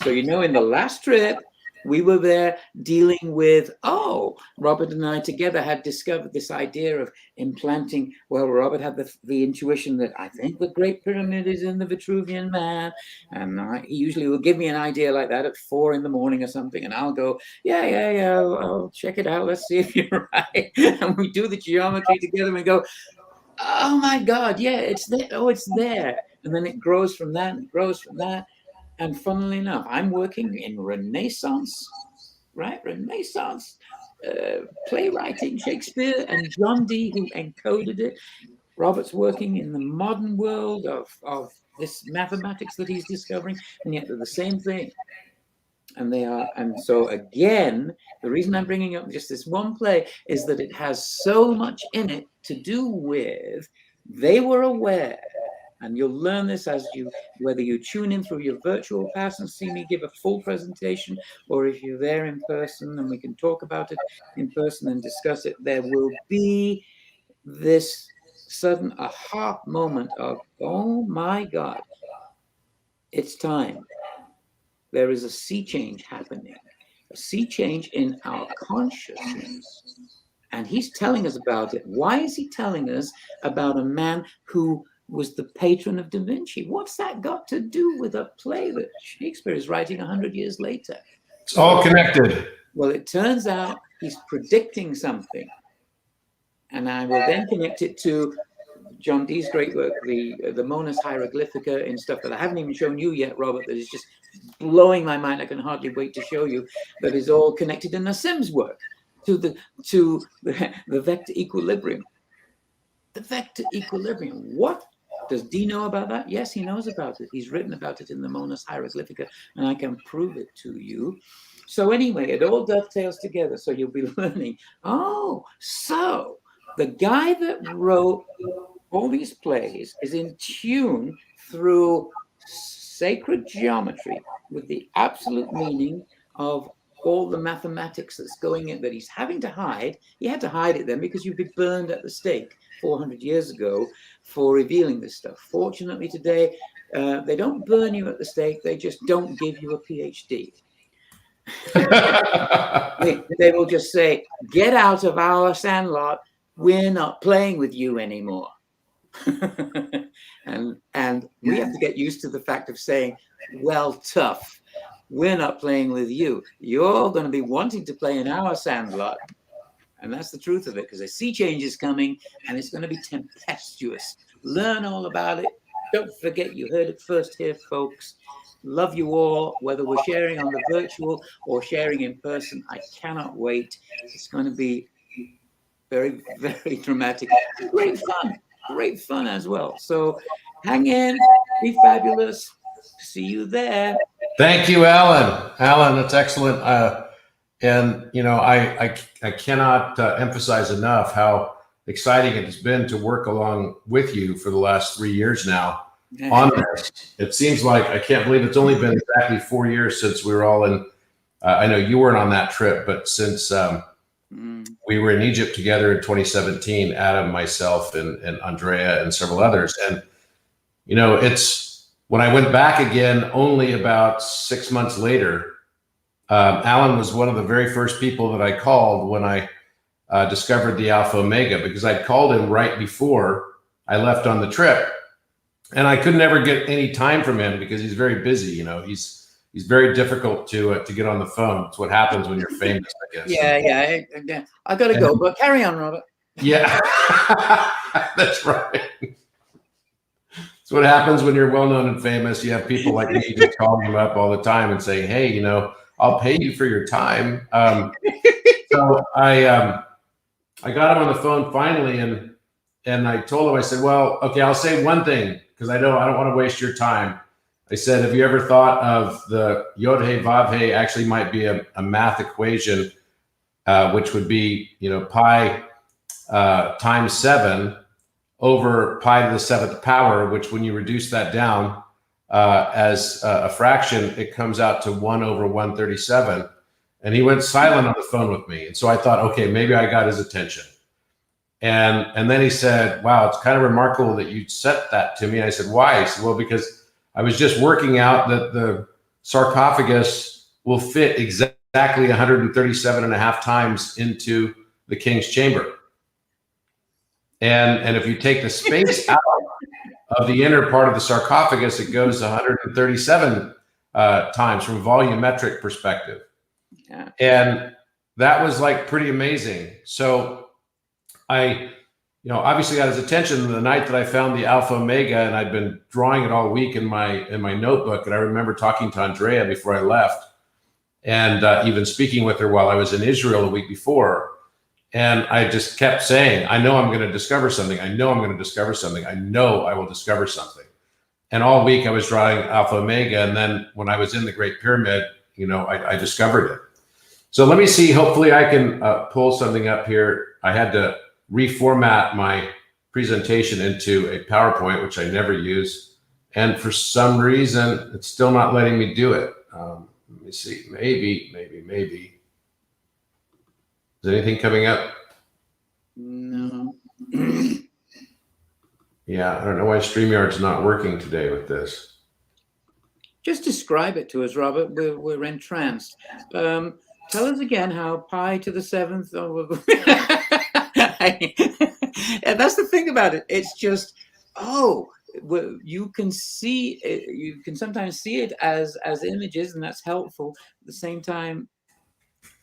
So, you know, in the last trip, we were there dealing with, Robert and I together had discovered this idea of implanting. Well, Robert had the intuition that I think the Great Pyramid is in the Vitruvian Man. And he usually will give me an idea like that at 4 in the morning or something. And I'll go, yeah, I'll check it out. Let's see if you're right. And we do the geometry together and we go, oh my God, yeah, it's there. Oh, it's there. And then it grows from that and grows from that. And funnily enough, I'm working in Renaissance, right? Renaissance playwriting, Shakespeare and John Dee, who encoded it. Robert's working in the modern world of this mathematics that he's discovering, and yet they're the same thing. And they are, and so again, the reason I'm bringing up just this one play is that it has so much in it to do with, they were aware, and you'll learn this as whether you tune in through your virtual pass and see me give a full presentation, or if you're there in person and we can talk about it in person and discuss it, there will be this sudden aha moment of, oh my God, it's time. There is a sea change happening, a sea change in our consciousness. And he's telling us about it. Why is he telling us about a man who was the patron of Da Vinci? What's that got to do with a play that Shakespeare is writing 100 years later? It's all connected. Well, it turns out he's predicting something. And I will then connect it to John Dee's great work, the Monas Hieroglyphica and stuff that I haven't even shown you yet, Robert, that is just blowing my mind. I can hardly wait to show you. That is all connected in Nassim's work to the vector equilibrium. The vector equilibrium. What does Dee know about that? Yes, he knows about it. He's written about it in the Monas Hieroglyphica, and I can prove it to you. So anyway, it all dovetails together. So you'll be learning. Oh, so the guy that wrote all these plays is in tune through sacred geometry with the absolute meaning of all the mathematics that's going in, that he's having to hide. He had to hide it then because you'd be burned at the stake 400 years ago for revealing this stuff. Fortunately today, they don't burn you at the stake, they just don't give you a PhD. They will just say, get out of our sandlot, we're not playing with you anymore. and we have to get used to the fact of saying, well, tough, we're not playing with you. You're going to be wanting to play in our sandlot. And that's the truth of it, because a sea change is coming and it's going to be tempestuous. Learn all about it. Don't forget, you heard it first here, folks. Love you all, whether we're sharing on the virtual or sharing in person. I cannot wait. It's going to be very, very dramatic. Great fun as well. So hang in, be fabulous. See you there. Thank you, Alan. Alan, that's excellent. And you know, I cannot emphasize enough how exciting it has been to work along with you for the last 3 years now on this. It seems like, I can't believe it's only been exactly 4 years since we were all in, I know you weren't on that trip, but since we were in Egypt together in 2017, Adam, myself, and Andrea, and several others. And, you know, it's, when I went back again, only about 6 months later, Alan was one of the very first people that I called when I discovered the Alpha Omega, because I'd called him right before I left on the trip. And I could never get any time from him because he's very busy. You know, he's very difficult to get on the phone. It's what happens when you're famous, I guess. Yeah. I got to go, but carry on, Robert. Yeah, that's right. It's what happens when you're well known and famous. You have people like me just calling you up all the time and saying, "Hey, you know, I'll pay you for your time." So I got him on the phone finally, and I told him, I said, "Well, okay, I'll say one thing, because I don't want to waste your time." I said, "Have you ever thought of the Yod-He Vav-He actually might be a math equation, which would be, you know, pi times 7 over pi to the 7th power, which when you reduce that down as a fraction, it comes out to 1 over 137. And he went silent on the phone with me. And so I thought, okay, maybe I got his attention. And then he said, "Wow, it's kind of remarkable that you set that to me." I said, "Why?" He said, "Well, because I was just working out that the sarcophagus will fit exactly 137 and a half times into the king's chamber. And if you take the space out of the inner part of the sarcophagus, it goes 137 times from a volumetric perspective." Yeah. And that was like pretty amazing. So I, you know, obviously got his attention the night that I found the Alpha Omega, and I'd been drawing it all week in my notebook. And I remember talking to Andrea before I left, and even speaking with her while I was in Israel the week before. And I just kept saying, "I know I'm going to discover something. I know I'm going to discover something. I know I will discover something." And all week I was drawing Alpha Omega. And then when I was in the Great Pyramid, you know, I discovered it. So let me see, hopefully I can pull something up here. I had to reformat my presentation into a PowerPoint, which I never use. And for some reason, it's still not letting me do it. Let me see, maybe. Is anything coming up? No. Yeah, I don't know why StreamYard's not working today with this. Just describe it to us, Robert. We're entranced. Tell us again how pi to the 7th. And that's the thing about it. It's just, you can see it, you can sometimes see it as images, and that's helpful. At the same time,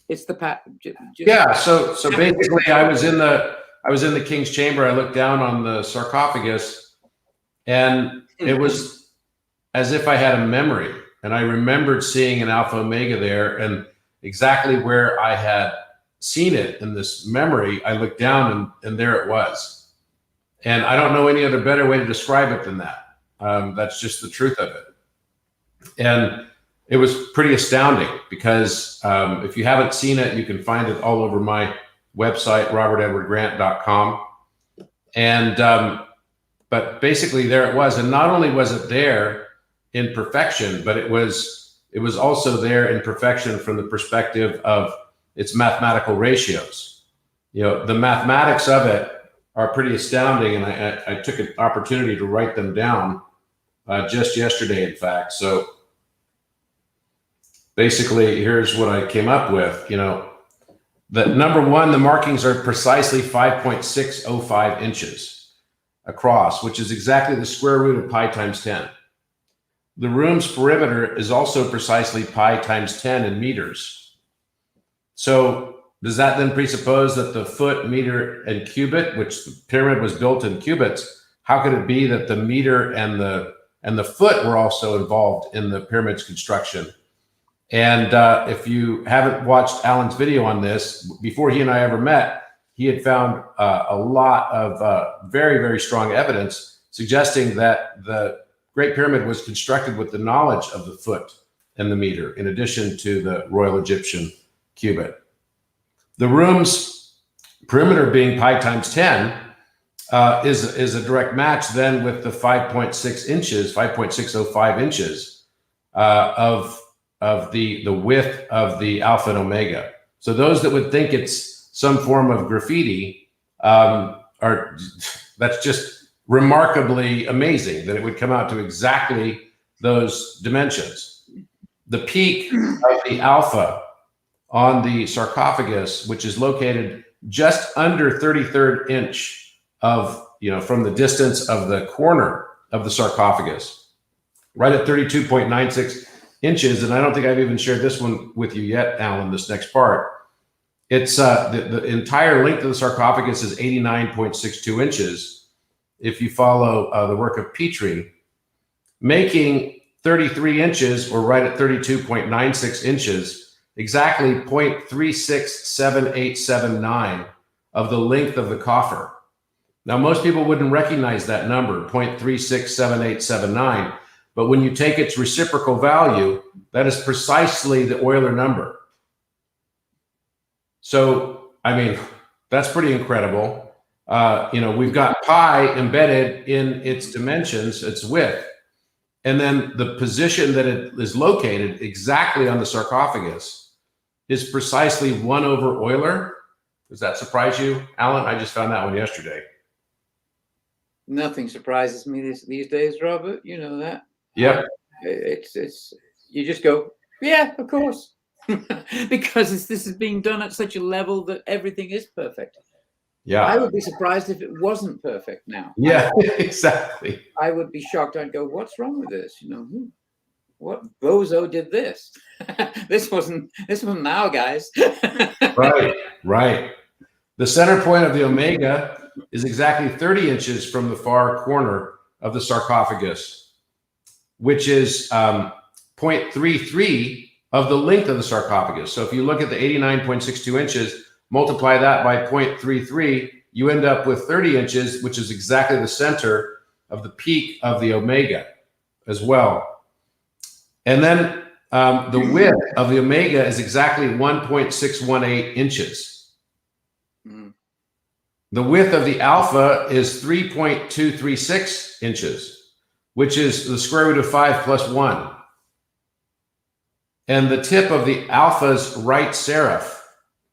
it's the pattern. Yeah. So basically, I was in the king's chamber. I looked down on the sarcophagus, and it was as if I had a memory, and I remembered seeing an Alpha Omega there, and exactly where I had seen it in this memory, I looked down and there it was. And I don't know any other better way to describe it than that. That's just the truth of it. And it was pretty astounding because if you haven't seen it, you can find it all over my website, robertedwardgrant.com. And but basically there it was. And not only was it there in perfection, but it was also there in perfection from the perspective of its mathematical ratios. You know, the mathematics of it are pretty astounding, and I took an opportunity to write them down just yesterday, in fact. So basically, here's what I came up with. You know, that number one, the markings are precisely 5.605 inches across, which is exactly the square root of pi times 10. The room's perimeter is also precisely pi times 10 in meters. So does that then presuppose that the foot, meter, and cubit, which the pyramid was built in cubits, how could it be that the meter and the foot were also involved in the pyramid's construction? And if you haven't watched Alan's video on this, before he and I ever met, he had found a lot of very, very strong evidence suggesting that the Great Pyramid was constructed with the knowledge of the foot and the meter, in addition to the Royal Egyptian cubit. The room's perimeter being pi times 10 is a direct match then with the 5.6 inches, 5.605 inches of the width of the alpha and omega. So those that would think it's some form of graffiti that's just remarkably amazing that it would come out to exactly those dimensions. The peak of the alpha on the sarcophagus, which is located just under 33rd inch of, you know, from the distance of the corner of the sarcophagus, right at 32.96 inches. And I don't think I've even shared this one with you yet, Alan, this next part. It's the entire length of the sarcophagus is 89.62 inches. If you follow the work of Petrie, making 33 inches, or right at 32.96 inches, exactly 0.367879 of the length of the coffer. Now, most people wouldn't recognize that number, 0.367879, but when you take its reciprocal value, that is precisely the Euler number. So, I mean, that's pretty incredible. You know, we've got pi embedded in its dimensions, its width, and then the position that it is located exactly on the sarcophagus is precisely 1 over Euler. Does that surprise you, Alan? I just found that one yesterday. Nothing surprises me these days, Robert. You know that. Yep. It's you just go, yeah, of course, because this is being done at such a level that everything is perfect. Yeah. I would be surprised if it wasn't perfect now. Yeah, exactly. I would be shocked. I'd go, what's wrong with this? You know, what bozo did this? This wasn't now, guys. Right. The center point of the omega is exactly 30 inches from the far corner of the sarcophagus, which is 0.33 of the length of the sarcophagus. So if you look at the 89.62 inches, multiply that by 0.33, you end up with 30 inches, which is exactly the center of the peak of the omega as well. And then the width of the omega is exactly 1.618 inches. The width of the alpha is 3.236 inches, which is the square root of 5 plus 1. And the tip of the alpha's right serif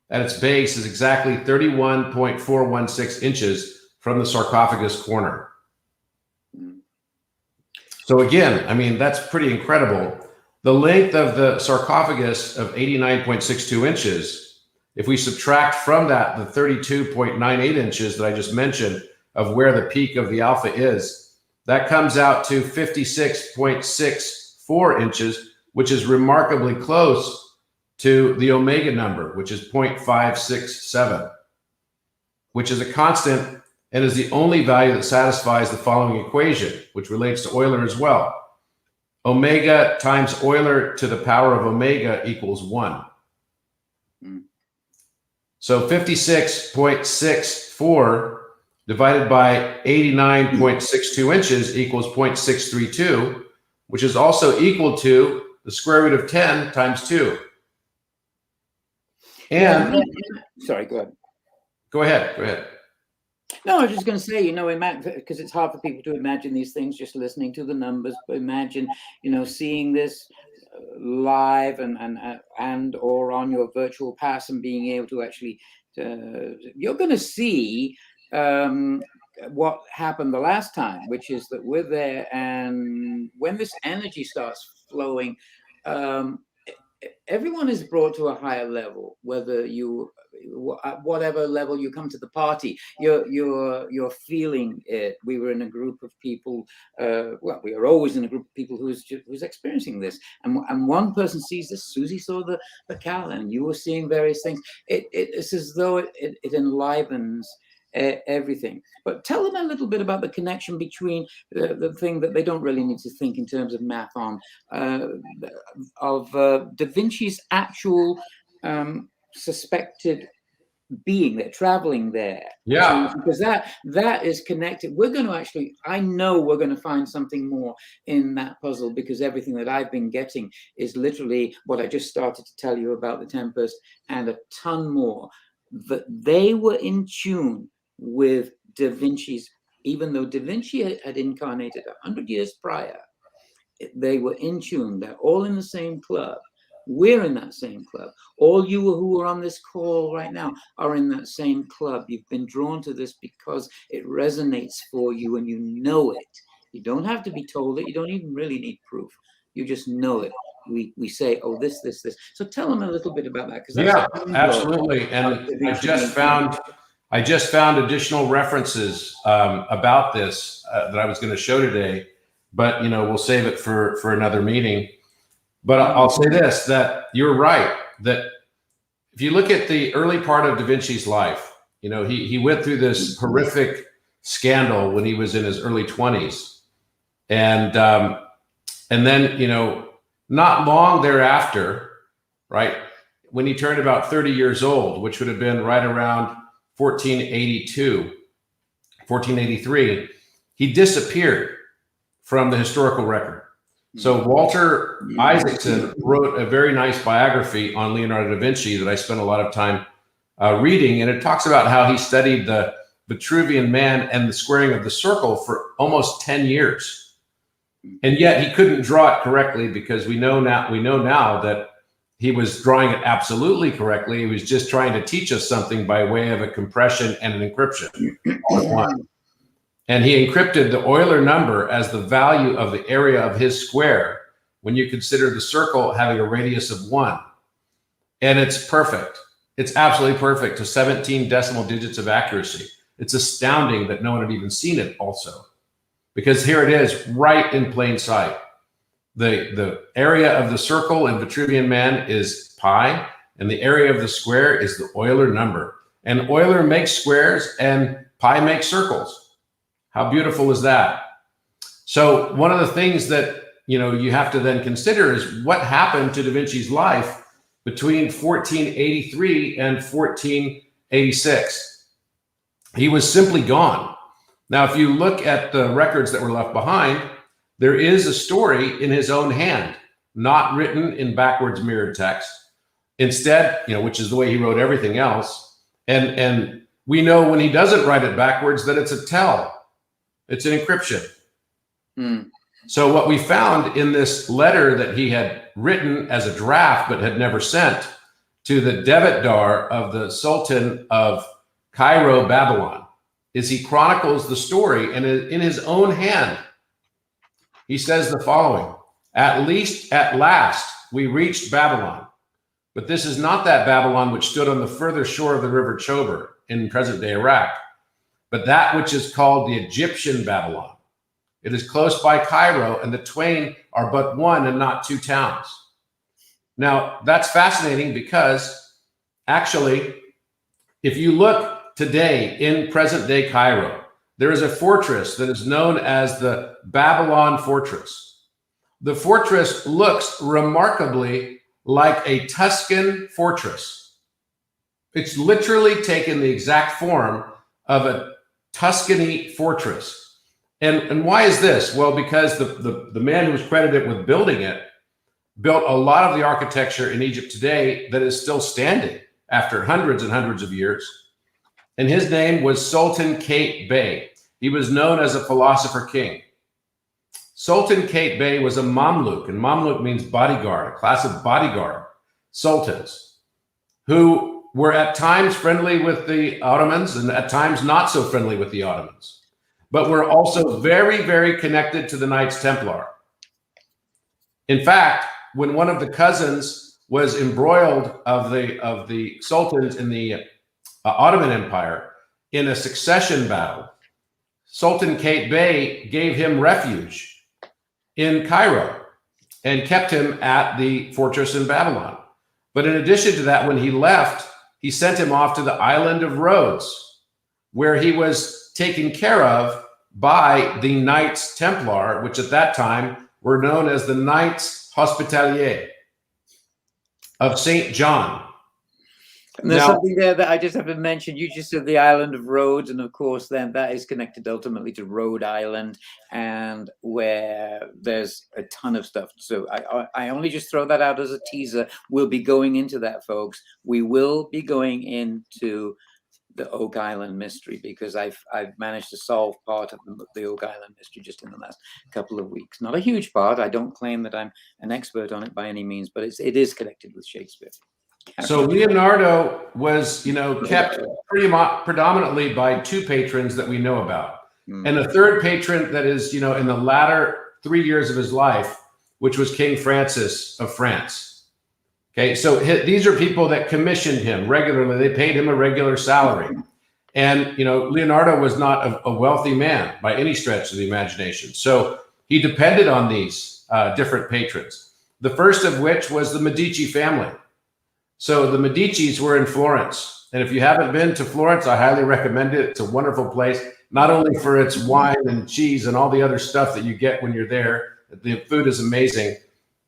at its base is exactly 31.416 inches from the sarcophagus corner. So again, I mean, that's pretty incredible. The length of the sarcophagus of 89.62 inches, if we subtract from that the 32.98 inches that I just mentioned of where the peak of the alpha is, that comes out to 56.64 inches, which is remarkably close to the omega number, which is 0.567, which is a constant and is the only value that satisfies the following equation, which relates to Euler as well. Omega times Euler to the power of omega equals 1. So 56.64 divided by 89.62 inches equals 0.632, which is also equal to the square root of 10 times 2. And sorry, go ahead. Go ahead. No, I was just going to say, because it's hard for people to imagine these things just listening to the numbers. But imagine, seeing this live and or on your virtual pass and being able to actually, you're going to see what happened the last time, which is that we're there, and when this energy starts flowing, everyone is brought to a higher level, whether you, at whatever level you come to the party, you're feeling it. We were in a group of people, well, we are always in a group of people who's experiencing this, and one person sees this. Susie saw the cow, and you were seeing various things. It's as though it enlivens everything. But tell them a little bit about the connection between the thing that they don't really need to think in terms of math on, of Da Vinci's actual suspected being there, traveling there. Yeah. Because that is connected. We're going to actually, I know we're going to find something more in that puzzle, because everything that I've been getting is literally what I just started to tell you about the Tempest, and a ton more, that they were in tune with Da Vinci's, even though Da Vinci had incarnated 100 years prior, they were in tune. They're all in the same club. We're in that same club. All you who are on this call right now are in that same club. You've been drawn to this because it resonates for you, and you know it. You don't have to be told it. You don't even really need proof. You just know it. We say, oh, this. So tell them a little bit about that. Yeah, absolutely. And I just found additional references about this that I was going to show today, but we'll save it for another meeting. But I'll say this, that you're right, that if you look at the early part of Da Vinci's life, he went through this horrific scandal when he was in his early 20s. And then, not long thereafter, right, when he turned about 30 years old, which would have been right around 1483, he disappeared from the historical record. So Walter Isaacson wrote a very nice biography on Leonardo da Vinci that I spent a lot of time reading, and it talks about how he studied the Vitruvian Man and the squaring of the circle for almost 10 years. And yet he couldn't draw it correctly, because we know now that he was drawing it absolutely correctly. He was just trying to teach us something by way of a compression and an encryption all at once. And he encrypted the Euler number as the value of the area of his square when you consider the circle having a radius of 1. And it's perfect. It's absolutely perfect, to 17 decimal digits of accuracy. It's astounding that no one had even seen it also, because here it is right in plain sight. The area of the circle in Vitruvian Man is pi, and the area of the square is the Euler number. And Euler makes squares and pi makes circles. How beautiful is that? So one of the things that you have to then consider is what happened to Da Vinci's life between 1483 and 1486. He was simply gone. Now, if you look at the records that were left behind, there is a story in his own hand, not written in backwards mirrored text. Instead, which is the way he wrote everything else. And we know when he doesn't write it backwards that it's a tell. It's an encryption. So what we found in this letter that he had written as a draft but had never sent to the Devatdar of the Sultan of Cairo, Babylon, is he chronicles the story, and in his own hand, he says the following: at last we reached Babylon, but this is not that Babylon which stood on the further shore of the river Chober in present-day Iraq, but that which is called the Egyptian Babylon. It is close by Cairo, and the twain are but one and not two towns. Now, that's fascinating, because actually, if you look today in present-day Cairo, there is a fortress that is known as the Babylon Fortress. The fortress looks remarkably like a Tuscan fortress. It's literally taken the exact form of a Tuscany fortress. And why is this? Well, because the man who was credited with building it built a lot of the architecture in Egypt today that is still standing after hundreds and hundreds of years. and his name was Sultan Kate Bey. He was known as a philosopher king. Sultan Kate Bey was a Mamluk, and Mamluk means bodyguard, a class of bodyguard sultans who were at times friendly with the Ottomans and at times not so friendly with the Ottomans, but were also very, very connected to the Knights Templar. In fact, when one of the cousins was embroiled of the sultans in the Ottoman Empire in a succession battle, Sultan Kate Bey gave him refuge in Cairo and kept him at the fortress in Babylon. But in addition to that, when he left, he sent him off to the island of Rhodes, where he was taken care of by the Knights Templar, which at that time were known as the Knights Hospitaliers of St. John. And there's Now, something there that I just have to mention. You just said the island of Rhodes, and of course, then that is connected ultimately to Rhode Island, and where there's a ton of stuff. So I only just throw that out as a teaser. We'll be going into that, folks. We will be going into the Oak Island mystery, because I've managed to solve part of the Oak Island mystery just in the last couple of weeks. Not a huge part. I don't claim that I'm an expert on it by any means, but it is connected with Shakespeare. so Leonardo was, kept predominantly by two patrons that we know about. And a third patron that is, in the latter 3 years of his life, which was King Francis of France. Okay, so these are people that commissioned him regularly. They paid him a regular salary. And, Leonardo was not a wealthy man by any stretch of the imagination. So he depended on these different patrons, the first of which was the Medici family. So the Medicis were in Florence. And if you haven't been to Florence, I highly recommend it. It's a wonderful place, not only for its wine and cheese and all the other stuff that you get when you're there. The food is amazing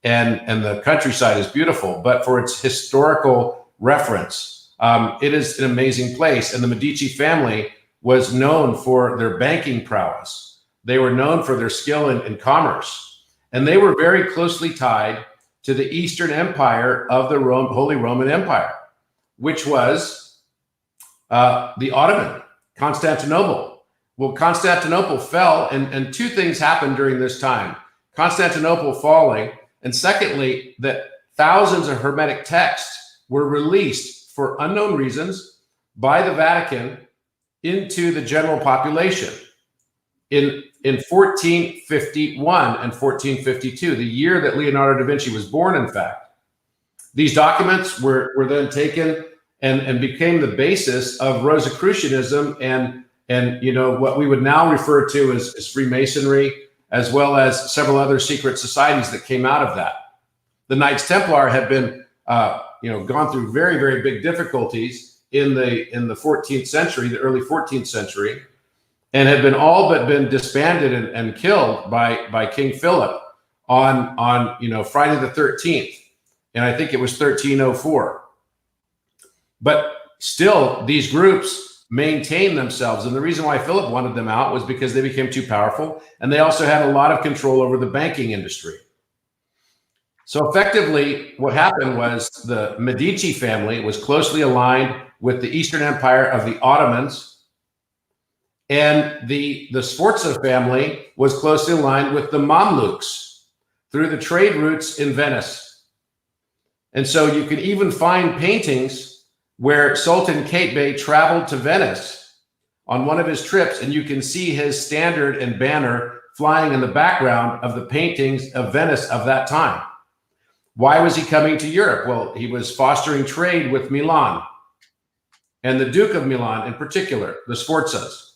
and the countryside is beautiful, but for its historical reference, it is an amazing place. And the Medici family was known for their banking prowess. They were known for their skill in commerce. And they were very closely tied to the Eastern Empire of the Holy Roman Empire, which was the Ottoman, Constantinople. Well, Constantinople fell, and two things happened during this time. Constantinople falling, and secondly, that thousands of Hermetic texts were released for unknown reasons by the Vatican into the general population in 1451 and 1452, the year that Leonardo da Vinci was born, in fact. These documents were then taken and became the basis of Rosicrucianism and what we would now refer to as Freemasonry, as well as several other secret societies that came out of that. The Knights Templar had been gone through very, very big difficulties in the 14th century, the early 14th century, and had been all but been disbanded and killed by King Philip on Friday the 13th, and I think it was 1304. But still, these groups maintained themselves, and the reason why Philip wanted them out was because they became too powerful, and they also had a lot of control over the banking industry. So effectively, what happened was the Medici family was closely aligned with the Eastern Empire of the Ottomans, and the Sforza family was closely aligned with the Mamluks through the trade routes in Venice. And so you can even find paintings where Sultan Kate Bey traveled to Venice on one of his trips, and you can see his standard and banner flying in the background of the paintings of Venice of that time. Why was he coming to Europe? Well, he was fostering trade with Milan and the Duke of Milan in particular, the Sforzas.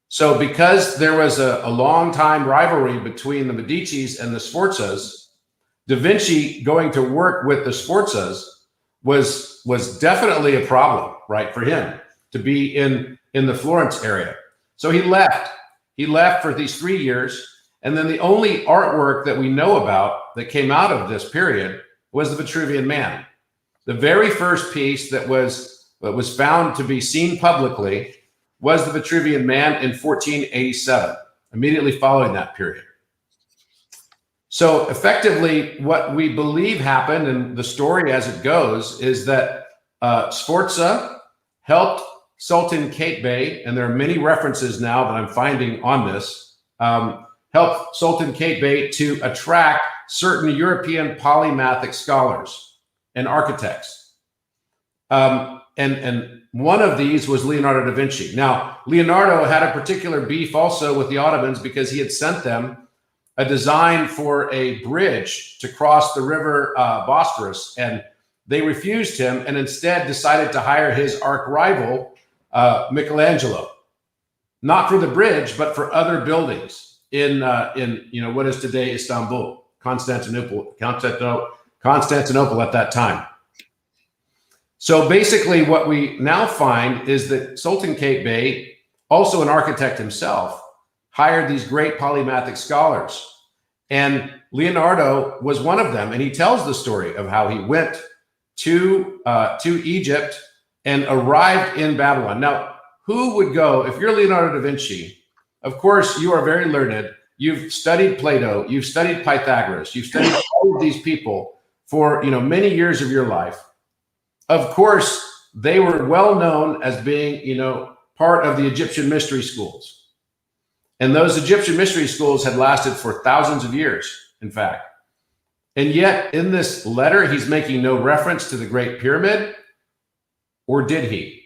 So because there was a long time rivalry between the Medicis and the Sforzas, Da Vinci going to work with the Sforzas was definitely a problem, right, for him to be in the Florence area. So he left. He left for these 3 years. And then the only artwork that we know about that came out of this period was the Vitruvian Man. The very first piece that was found to be seen publicly was the Vitruvian Man in 1487, immediately following that period. So effectively, what we believe happened, and the story as it goes, is that Sforza helped Sultan Qaitbay, and there are many references now that I'm finding on this, helped Sultan Qaitbay to attract certain European polymathic scholars and architects. And one of these was Leonardo da Vinci. Now, Leonardo had a particular beef also with the Ottomans because he had sent them a design for a bridge to cross the river Bosphorus, and they refused him and instead decided to hire his arch rival, Michelangelo, not for the bridge, but for other buildings in what is today Istanbul, Constantinople at that time. So basically what we now find is that Sultan Qaitbay, also an architect himself, hired these great polymathic scholars. And Leonardo was one of them. And he tells the story of how he went to Egypt and arrived in Babylon. Now, who would go, if you're Leonardo da Vinci, of course, you are very learned. You've studied Plato, you've studied Pythagoras, you've studied all of these people for many years of your life. Of course, they were well known as being, part of the Egyptian mystery schools. And those Egyptian mystery schools had lasted for thousands of years, in fact. And yet, in this letter, he's making no reference to the Great Pyramid, or did he?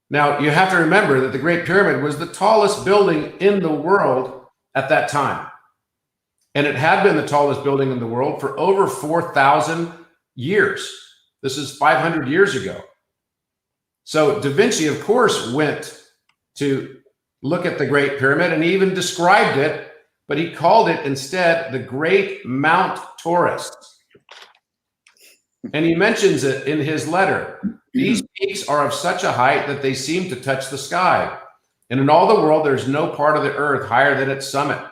Now, you have to remember that the Great Pyramid was the tallest building in the world at that time. And it had been the tallest building in the world for over 4,000 years. This is 500 years ago. So Da Vinci, of course, went to look at the Great Pyramid, and he even described it, but he called it instead the Great Mount Taurus. And he mentions it in his letter. These peaks are of such a height that they seem to touch the sky. And in all the world, there's no part of the earth higher than its summit.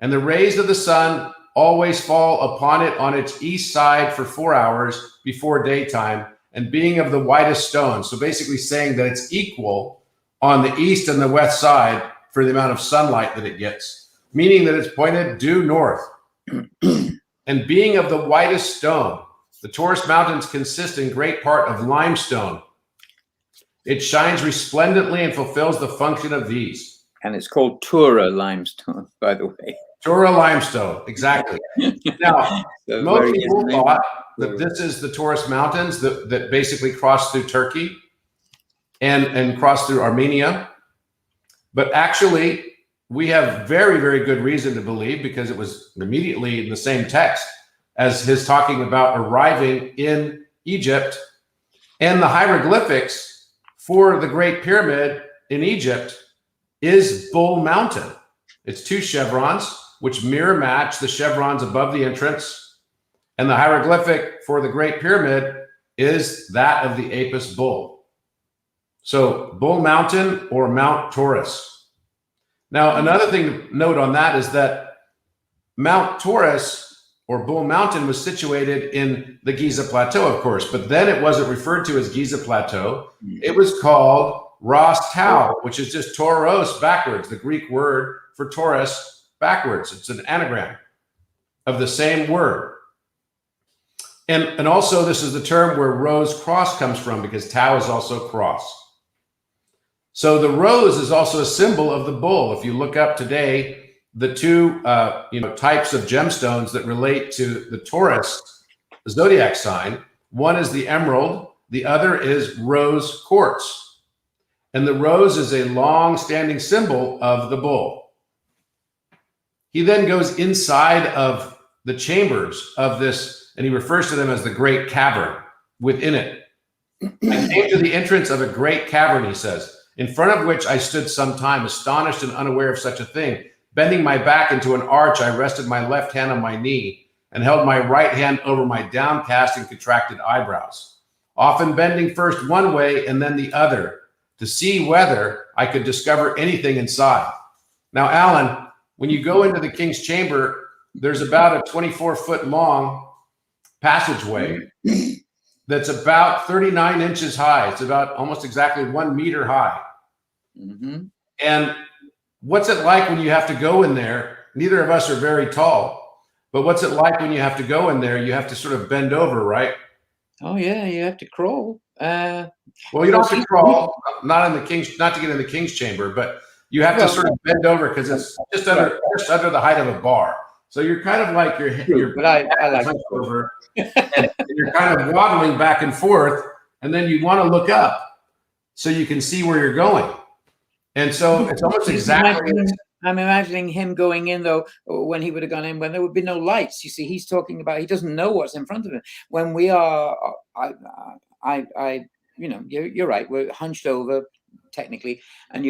And the rays of the sun always fall upon it on its east side for 4 hours before daytime, and being of the whitest stone. So basically saying that it's equal on the east and the west side for the amount of sunlight that it gets, meaning that it's pointed due north. And being of the whitest stone, the Taurus Mountains consist in great part of limestone. It shines resplendently and fulfills the function of these. And it's called Tura limestone, by the way. Tura limestone, exactly. Now, most people thought that this is the Taurus Mountains that basically cross through Turkey and cross through Armenia. But actually, we have very, very good reason to believe, because it was immediately in the same text as his talking about arriving in Egypt. And the hieroglyphics for the Great Pyramid in Egypt is Bull Mountain. It's 2 chevrons, which mirror match the chevrons above the entrance. And the hieroglyphic for the Great Pyramid is that of the Apis bull. So Bull Mountain or Mount Taurus. Now, another thing to note on that is that Mount Taurus or Bull Mountain was situated in the Giza Plateau, of course, but then it wasn't referred to as Giza Plateau. It was called Ras Tau, which is just Tauros backwards, the Greek word for Taurus backwards. It's an anagram of the same word. And also this is the term where rose cross comes from, because Tau is also cross. So the rose is also a symbol of the bull. If you look up today, the two types of gemstones that relate to the Taurus zodiac sign, one is the emerald, the other is rose quartz. And the rose is a long-standing symbol of the bull. He then goes inside of the chambers of this, and he refers to them as the great cavern within it. I came to the entrance of a great cavern, he says, in front of which I stood some time, astonished and unaware of such a thing. Bending my back into an arch, I rested my left hand on my knee and held my right hand over my downcast and contracted eyebrows, often bending first one way and then the other to see whether I could discover anything inside. Now, Alan, when you go into the king's chamber, there's about a 24-foot long passageway that's about 39 inches high. It's about almost exactly 1 meter high. Mm-hmm. And what's it like when you have to go in there? Neither of us are very tall, but what's it like when you have to go in there? You have to sort of bend over, right? Oh, yeah, you have to crawl. Well, you don't have to crawl, not to get in the king's chamber, but you have to sort of bend over because it's just under the height of a bar. So you're kind of like you're but I like over, and you're kind of waddling back and forth, and then you want to look up so you can see where you're going. And so it's almost exactly. I'm imagining him going in, though, when he would have gone in, when there would be no lights. You see, he's talking about, he doesn't know what's in front of him. When we are, you know, you're right. We're hunched over, technically, and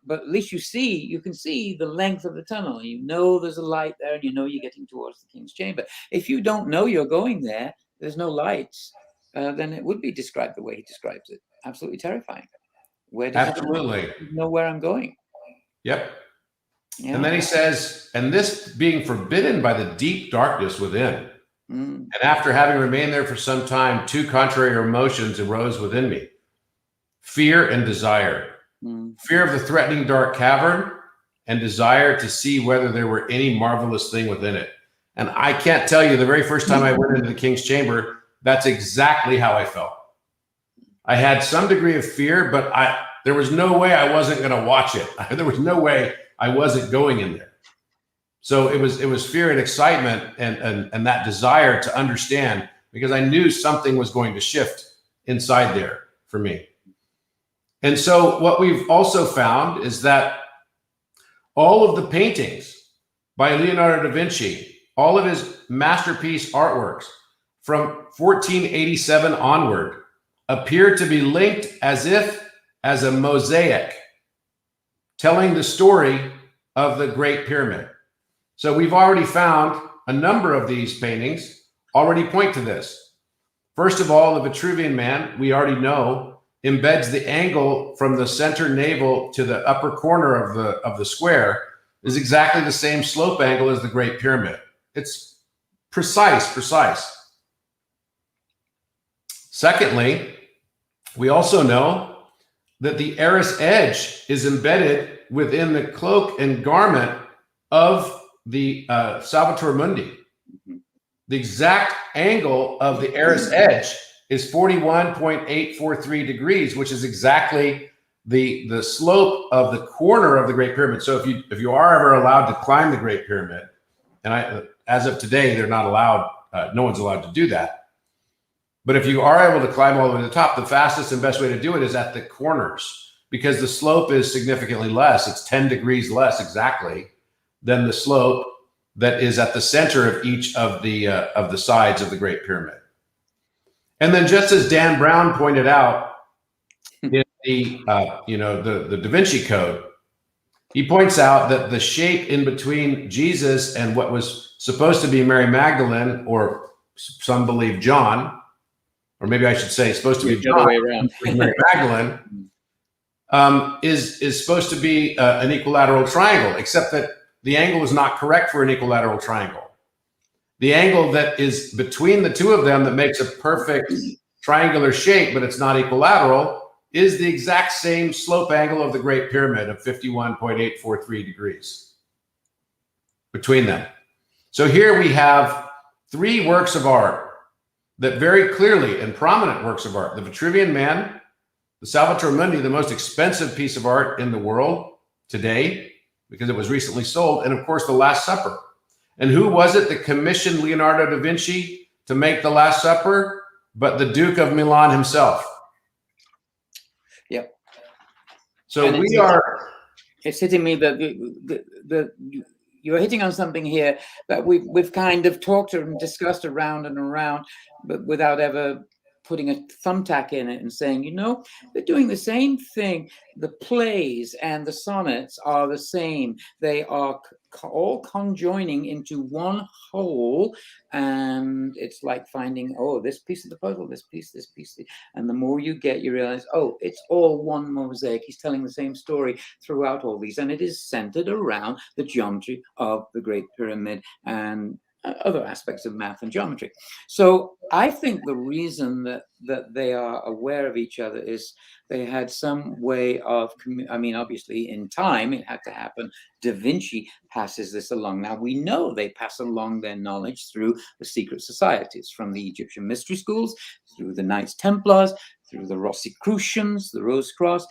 but at least you can see the length of the tunnel. You know there's a light there, and you know you're getting towards the king's chamber. If you don't know you're going there, there's no lights, then it would be described the way he describes it. Absolutely terrifying. Where does Absolutely know where I'm going? Yep. Yeah. And then he says, and this being forbidden by the deep darkness within. And after having remained there for some time, two contrary emotions arose within me: fear and desire. Fear of the threatening dark cavern, and desire to see whether there were any marvelous thing within it. And I can't tell you, the very first time I went into the king's chamber, that's exactly how I felt. I had some degree of fear, but there was no way I wasn't going to watch it. There was no way I wasn't going in there. So it was fear and excitement and that desire to understand, because I knew something was going to shift inside there for me. And so what we've also found is that all of the paintings by Leonardo da Vinci, all of his masterpiece artworks from 1487 onward, appear to be linked as a mosaic, telling the story of the Great Pyramid. So we've already found a number of these paintings already point to this. First of all, the Vitruvian Man, we already know, embeds the angle from the center navel to the upper corner of the square is exactly the same slope angle as the Great Pyramid. It's precise. Secondly, we also know that the arras edge is embedded within the cloak and garment of the Salvator Mundi. The exact angle of the arras edge is 41.843 degrees, which is exactly the slope of the corner of the Great Pyramid. So if you are ever allowed to climb the Great Pyramid, and as of today, they're not allowed, no one's allowed to do that. But if you are able to climb all the way to the top, the fastest and best way to do it is at the corners, because the slope is significantly less. It's 10 degrees less exactly than the slope that is at the center of each of the sides of the Great Pyramid. And then, just as Dan Brown pointed out in the Da Vinci Code, he points out that the shape in between Jesus and what was supposed to be Mary Magdalene, or some believe John, or maybe I should say supposed to be John, way around. Mary Magdalene, is supposed to be an equilateral triangle, except that the angle is not correct for an equilateral triangle. The angle that is between the two of them that makes a perfect triangular shape, but it's not equilateral, is the exact same slope angle of the Great Pyramid of 51.843 degrees between them. So here we have three works of art that very clearly, and prominent works of art: the Vitruvian Man, the Salvator Mundi, the most expensive piece of art in the world today, because it was recently sold, and of course the Last Supper. And who was it that commissioned Leonardo da Vinci to make the Last Supper but the Duke of Milan himself? Yep. So and we are. It's hitting me that you're hitting on something here that we've kind of talked and discussed around and around, but without ever putting a thumbtack in it and saying, you know, they're doing the same thing. The plays and the sonnets are the same. They are all conjoining into one whole, and it's like finding, oh, this piece of the puzzle, this piece, and the more you get, you realize, oh, it's all one mosaic. He's telling the same story throughout all these, and it is centered around the geometry of the Great Pyramid. And other aspects of math and geometry. So I think the reason that they are aware of each other is they had some way of, I mean, obviously in time it had to happen. Da Vinci passes this along. Now we know they pass along their knowledge through the secret societies, from the Egyptian mystery schools, through the Knights Templars, through the Rosicrucians, the Rose Cross,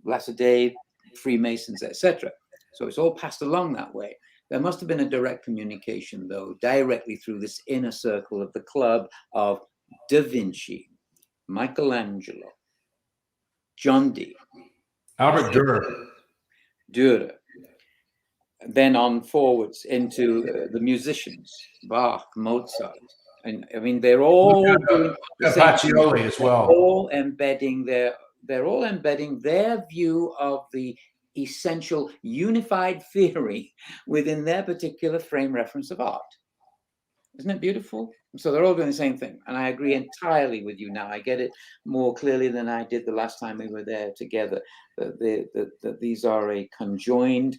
Latter Day, Freemasons, etc. So it's all passed along that way. There must have been a direct communication, though, directly through this inner circle of the club of Da Vinci, Michelangelo, John Dee, Albert Dürer. Dürer. Then on forwards into the musicians, Bach, Mozart. And I mean, they're all doing the same thing. Pacioli as well. They're all embedding their view of the essential unified theory within their particular frame reference of art. Isn't it beautiful? So they're all doing the same thing. And I agree entirely with you now. I get it more clearly than I did the last time we were there together, that these are a conjoined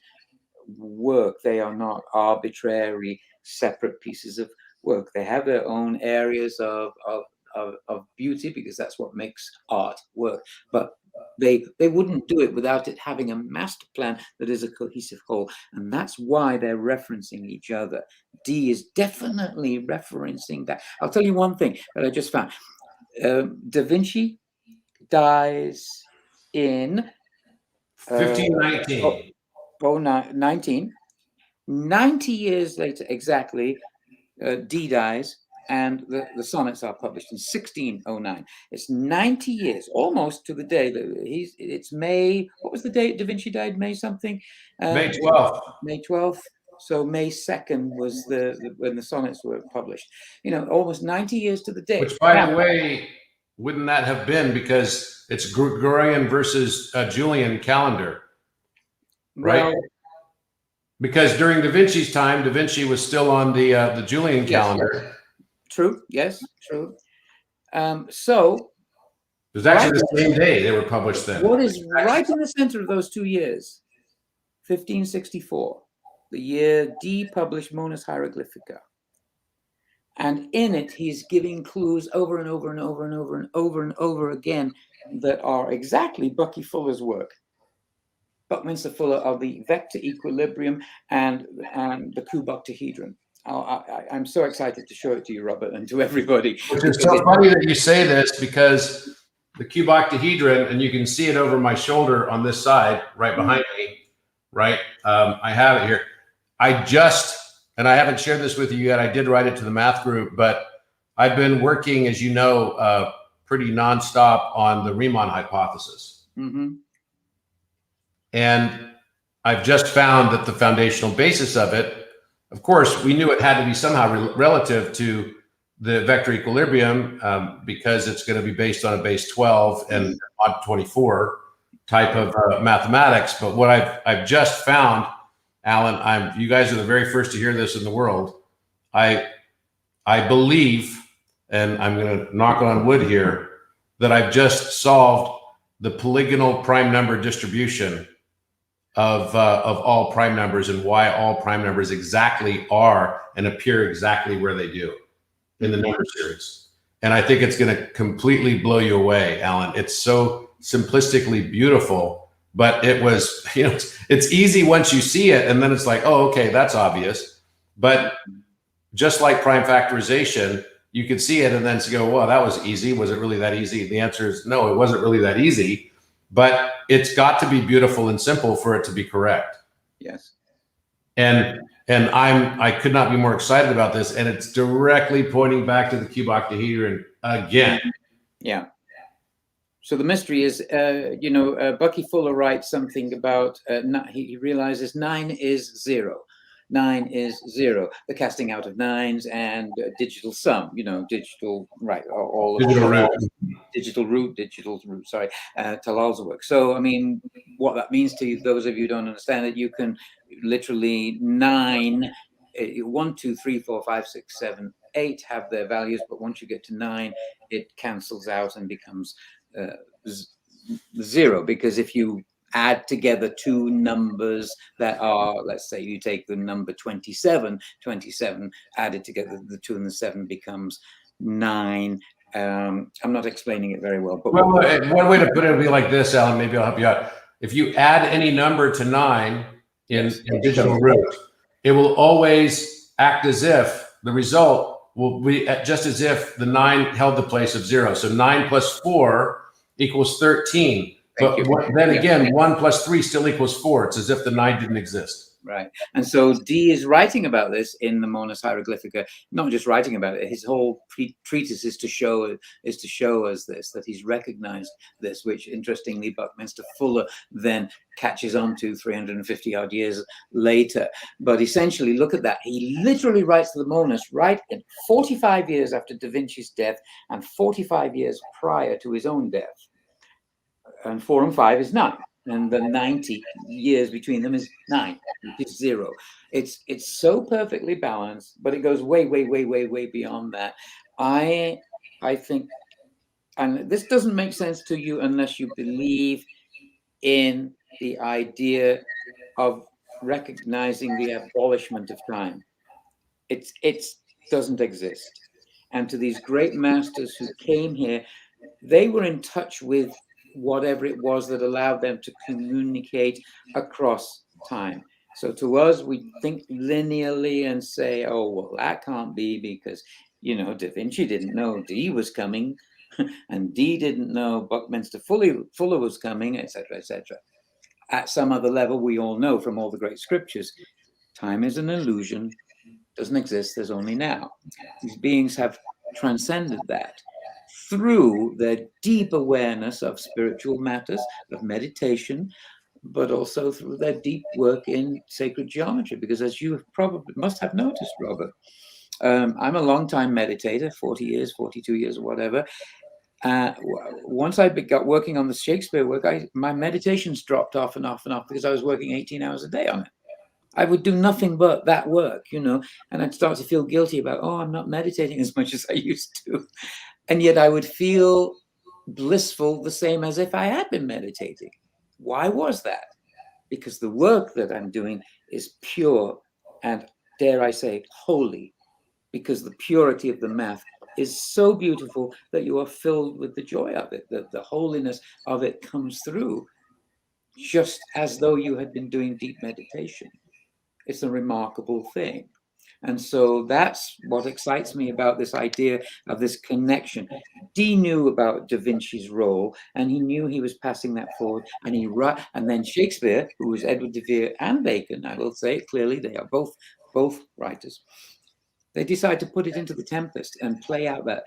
work. They are not arbitrary, separate pieces of work. They have their own areas of beauty, because that's what makes art work. But they wouldn't do it without it having a master plan that is a cohesive whole. And that's why they're referencing each other. Dee is definitely referencing that. I'll tell you one thing that I just found. Da Vinci dies in 1519. 19. 90 years later, exactly, Dee dies, and the sonnets are published in 1609. It's 90 years, almost to the day that it's May. What was the date Da Vinci died? May something? May 12th. May 12th. So May 2nd was when the sonnets were published. You know, almost 90 years to the day. Which, by the way, wouldn't that have been because it's Gregorian versus Julian calendar, right? Well, because during Da Vinci's time, Da Vinci was still on the Julian calendar. Yes. True. Yes. True. So It was actually the same day they were published then. what is right in the center of those 2 years? 1564, the year Dee published Monas Hieroglyphica. And in it, he's giving clues over and over and over and over and over and over again that are exactly Bucky Fuller's work. Buckminster Fuller of the vector equilibrium and the cuboctahedron. I'm so excited to show it to you, Robert, and to everybody. Which is so funny that you say this, because the cuboctahedron, and you can see it over my shoulder on this side, right behind me, right? I have it here. And I haven't shared this with you yet. I did write it to the math group, but I've been working, as you know, pretty nonstop on the Riemann hypothesis. Mm-hmm. And I've just found that the foundational basis of it, of course, we knew it had to be somehow relative to the vector equilibrium, because it's going to be based on a base 12 and mod 24 type of mathematics. But what I've just found, Alan, you guys are the very first to hear this in the world. I believe, and I'm going to knock on wood here, that I've just solved the polygonal prime number distribution of all prime numbers, and why all prime numbers exactly are and appear exactly where they do in the number series. And I think it's going to completely blow you away, Alan. It's so simplistically beautiful, but it was, it's easy once you see it, and then it's like, oh, okay, that's obvious. But just like prime factorization, you could see it and then go, well, that was easy. Was it really that easy? The answer is no, it wasn't really that easy. But it's got to be beautiful and simple for it to be correct. Yes. And I could not be more excited about this. And it's directly pointing back to the cuboctahedron again. Yeah. So the mystery is, Bucky Fuller writes something about, he realizes 9 is 0. 9 is 0. The casting out of nines and digital sum, digital, right, all of digital root, sorry, Talal's work. So, I mean, what that means to you, those of you who don't understand it, you can literally 9, 1, 2, 3, 4, 5, 6, 7, 8 have their values, but once you get to 9, it cancels out and becomes 0, because if you add together two numbers that are, let's say you take the number 27, 27 added together, the 2 and the 7 becomes 9. I'm not explaining it very well, but well, one way to put it would be like this, Alan, maybe I'll help you out. If you add any number to 9 in digital root, it will always act as if the result will be just as if the 9 held the place of 0. So 9 plus 4 equals 13. But then again, 1 plus 3 still equals 4. It's as if the 9 didn't exist. Right. And so Dee is writing about this in the Monas Hieroglyphica, not just writing about it. His whole treatise is to show us this, that he's recognized this, which interestingly Buckminster Fuller then catches on to 350 odd years later. But essentially, look at that. He literally writes to the Monas right in 45 years after Da Vinci's death and 45 years prior to his own death. And 4 and 5 is 9. And the 90 years between them is 9, which is 0. It's so perfectly balanced, but it goes way, way, way, way, way beyond that. I think, and this doesn't make sense to you unless you believe in the idea of recognizing the abolishment of time. It doesn't exist. And to these great masters who came here, they were in touch with whatever it was that allowed them to communicate across time. So to us, we think linearly and say, oh, well, that can't be because, you know, Da Vinci didn't know Dee was coming and Dee didn't know Buckminster Fuller was coming, etc., etc. At some other level, we all know from all the great scriptures, time is an illusion, doesn't exist, there's only now. These beings have transcended that through their deep awareness of spiritual matters, of meditation, but also through their deep work in sacred geometry. Because as you probably must have noticed, Robert, I'm a long-time meditator, 40 years, 42 years, or whatever. Once I got working on the Shakespeare work, my meditations dropped off and off and off because I was working 18 hours a day on it. I would do nothing but that work, you know, and I'd start to feel guilty about, oh, I'm not meditating as much as I used to. And yet I would feel blissful the same as if I had been meditating. Why was that? Because the work that I'm doing is pure and, dare I say, holy, because the purity of the math is so beautiful that you are filled with the joy of it, that the holiness of it comes through just as though you had been doing deep meditation. It's a remarkable thing. And so that's what excites me about this idea of this connection. Dee knew about Da Vinci's role, and he knew he was passing that forward. And then Shakespeare, who was Edward de Vere and Bacon, I will say it clearly, they are both writers. They decide to put it into the Tempest and play out that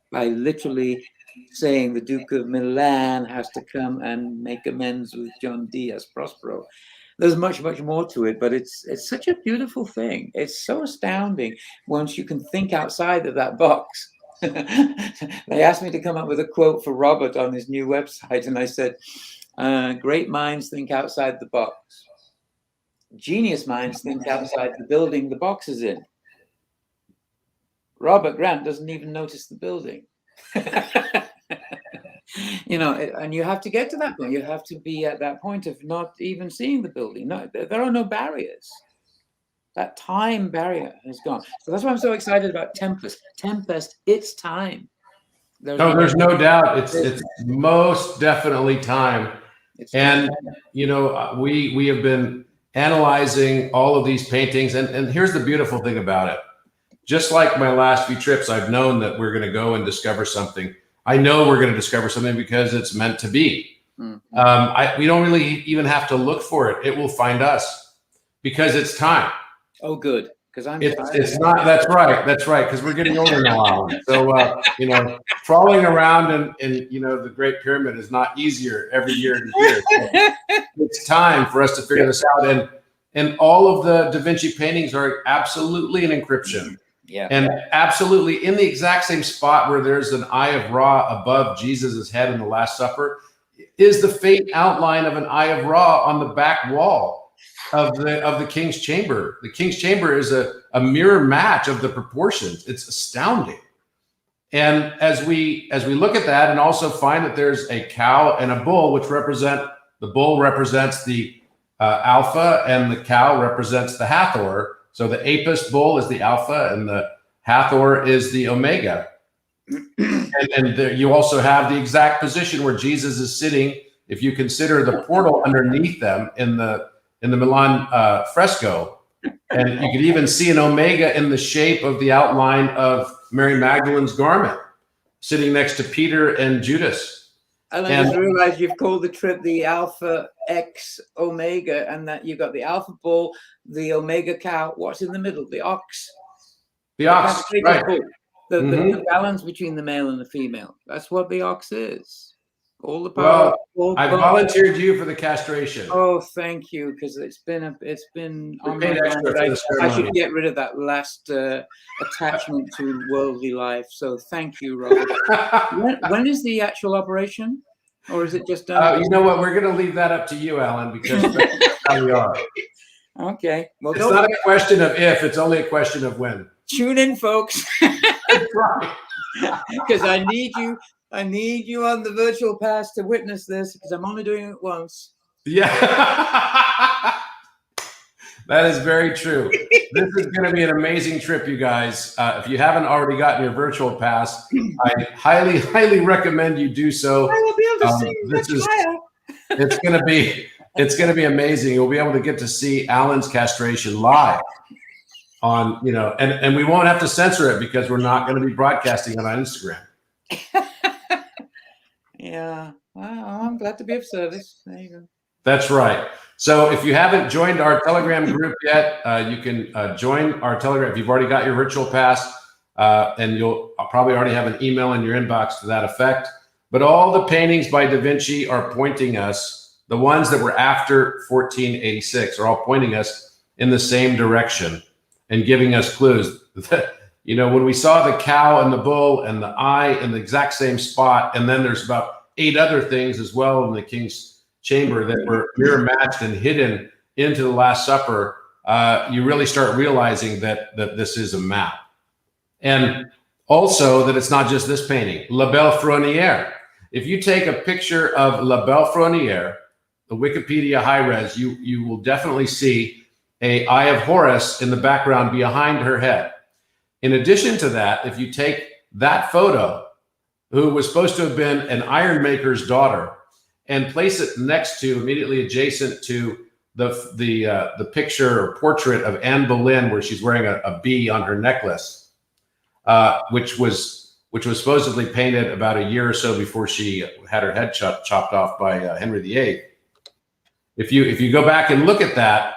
by literally saying the Duke of Milan has to come and make amends with John Dee as Prospero. There's much, much more to it, but it's such a beautiful thing. It's so astounding once you can think outside of that box. They asked me to come up with a quote for Robert on his new website, and I said, great minds think outside the box. Genius minds think outside the building the box is in. Robert Grant doesn't even notice the building. You know, and you have to get to that point. You have to be at that point of not even seeing the building. No, there are no barriers. That time barrier has gone. So that's why I'm so excited about Tempest. Tempest, it's time. There's no doubt. It's most definitely time. And, you know, we have been analyzing all of these paintings. And here's the beautiful thing about it. Just like my last few trips, I've known that we're going to go and discover something. I know we're going to discover something because it's meant to be. Mm-hmm. We don't really even have to look for it. It will find us because it's time. Oh, good. Because it's not. That's right. That's right. Because we're getting older now, Alan. So you know, crawling around in you know the Great Pyramid is not easier every year to year. So it's time for us to figure this out. And all of the Da Vinci paintings are absolutely an encryption. Yeah. And absolutely in the exact same spot where there's an eye of Ra above Jesus's head in the Last Supper is the faint outline of an eye of Ra on the back wall of the King's Chamber. The King's Chamber is a mirror match of the proportions. It's astounding. And as we look at that and also find that there's a cow and a bull, which represent The bull represents the alpha, and the cow represents the Hathor. So the apis bull is the alpha, and the Hathor is the omega. And there, you also have the exact position where Jesus is sitting. If you consider the portal underneath them in the Milan fresco, and you could even see an omega in the shape of the outline of Mary Magdalene's garment, sitting next to Peter and Judas. And I just realized you've called the trip the Alpha X Omega, and that you've got the Alpha Bull, the Omega cow. What's in the middle? The ox. The ox, right. Bull. The balance between the male and the female. That's what the ox is. All the power. Well, I volunteered you for the castration. Oh, thank you, because it's been on my extra mind. for I should get rid of that last attachment to worldly life. So thank you, Robert. when is the actual operation, or is it just done? You know what? We're going to leave that up to you, Alan, because that's how we are. Okay. Well, it's not a question of if; it's only a question of when. Tune in, folks. Right. Because I need you. I need you on the virtual pass to witness this, because I'm only doing it once. Yeah. That is very true. This is going to be an amazing trip, you guys. If you haven't already gotten your virtual pass, I highly, highly recommend you do so. I will be able to see it's going to be amazing. You'll be able to get to see Alan's castration live on, and we won't have to censor it because we're not going to be broadcasting it on Instagram. Yeah, well, I'm glad to be of service. There you go. That's right. So if you haven't joined our Telegram group yet, you can join our Telegram. If you've already got your virtual pass, and you'll probably already have an email in your inbox to that effect. But all the paintings by Da Vinci are pointing us, the ones that were after 1486 are all pointing us in the same direction and giving us clues. When we saw the cow and the bull and the eye in the exact same spot, and then there's about 8 other things as well in the king's chamber that were mirror matched and hidden into the Last Supper, you really start realizing that this is a map. And also that it's not just this painting, La Belle Fronière. If you take a picture of La Belle Fronière, the Wikipedia high-res, you will definitely see an Eye of Horus in the background behind her head. In addition to that, if you take that photo, who was supposed to have been an ironmaker's daughter, and place it next to, immediately adjacent to the picture or portrait of Anne Boleyn, where she's wearing a bee on her necklace, which was supposedly painted about a year or so before she had her head chopped off by Henry VIII. If you go back and look at that,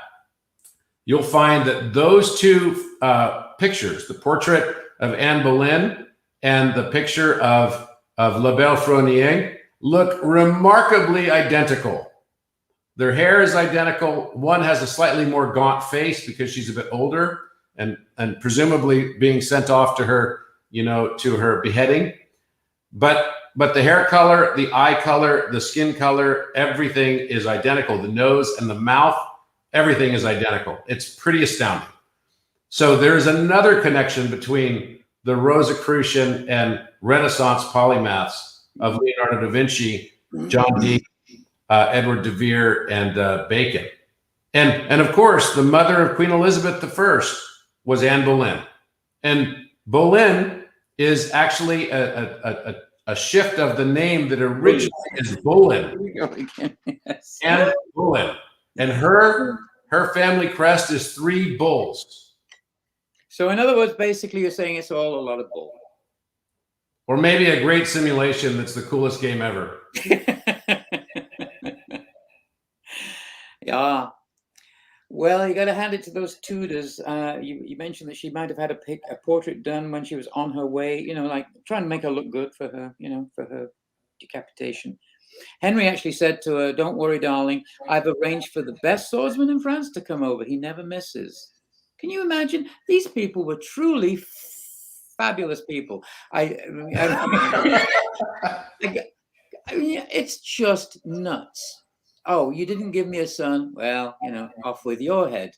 you'll find that those two pictures, the portrait of Anne Boleyn and the picture of La Belle Fronière, look remarkably identical. Their hair is identical. One has a slightly more gaunt face because she's a bit older and presumably being sent off to her, to her beheading. But the hair color, the eye color, the skin color, everything is identical. The nose and the mouth, everything is identical. It's pretty astounding. So there's another connection between the Rosicrucian and Renaissance polymaths of Leonardo da Vinci, John Dee, Edward de Vere, and Bacon. And of course, the mother of Queen Elizabeth I was Anne Boleyn. And Boleyn is actually a shift of the name that originally is Boleyn. Yes. Anne Boleyn. And her family crest is 3 bulls. So in other words, basically you're saying it's all a lot of bull. Or maybe a great simulation that's the coolest game ever. Yeah. Well, you got to hand it to those Tudors. You mentioned that she might have had a portrait done when she was on her way, like trying to make her look good for her, for her decapitation. Henry actually said to her, "Don't worry, darling. I've arranged for the best swordsman in France to come over. He never misses." Can you imagine? These people were truly fabulous people. I mean, it's just nuts. Oh, you didn't give me a son? Well, off with your head.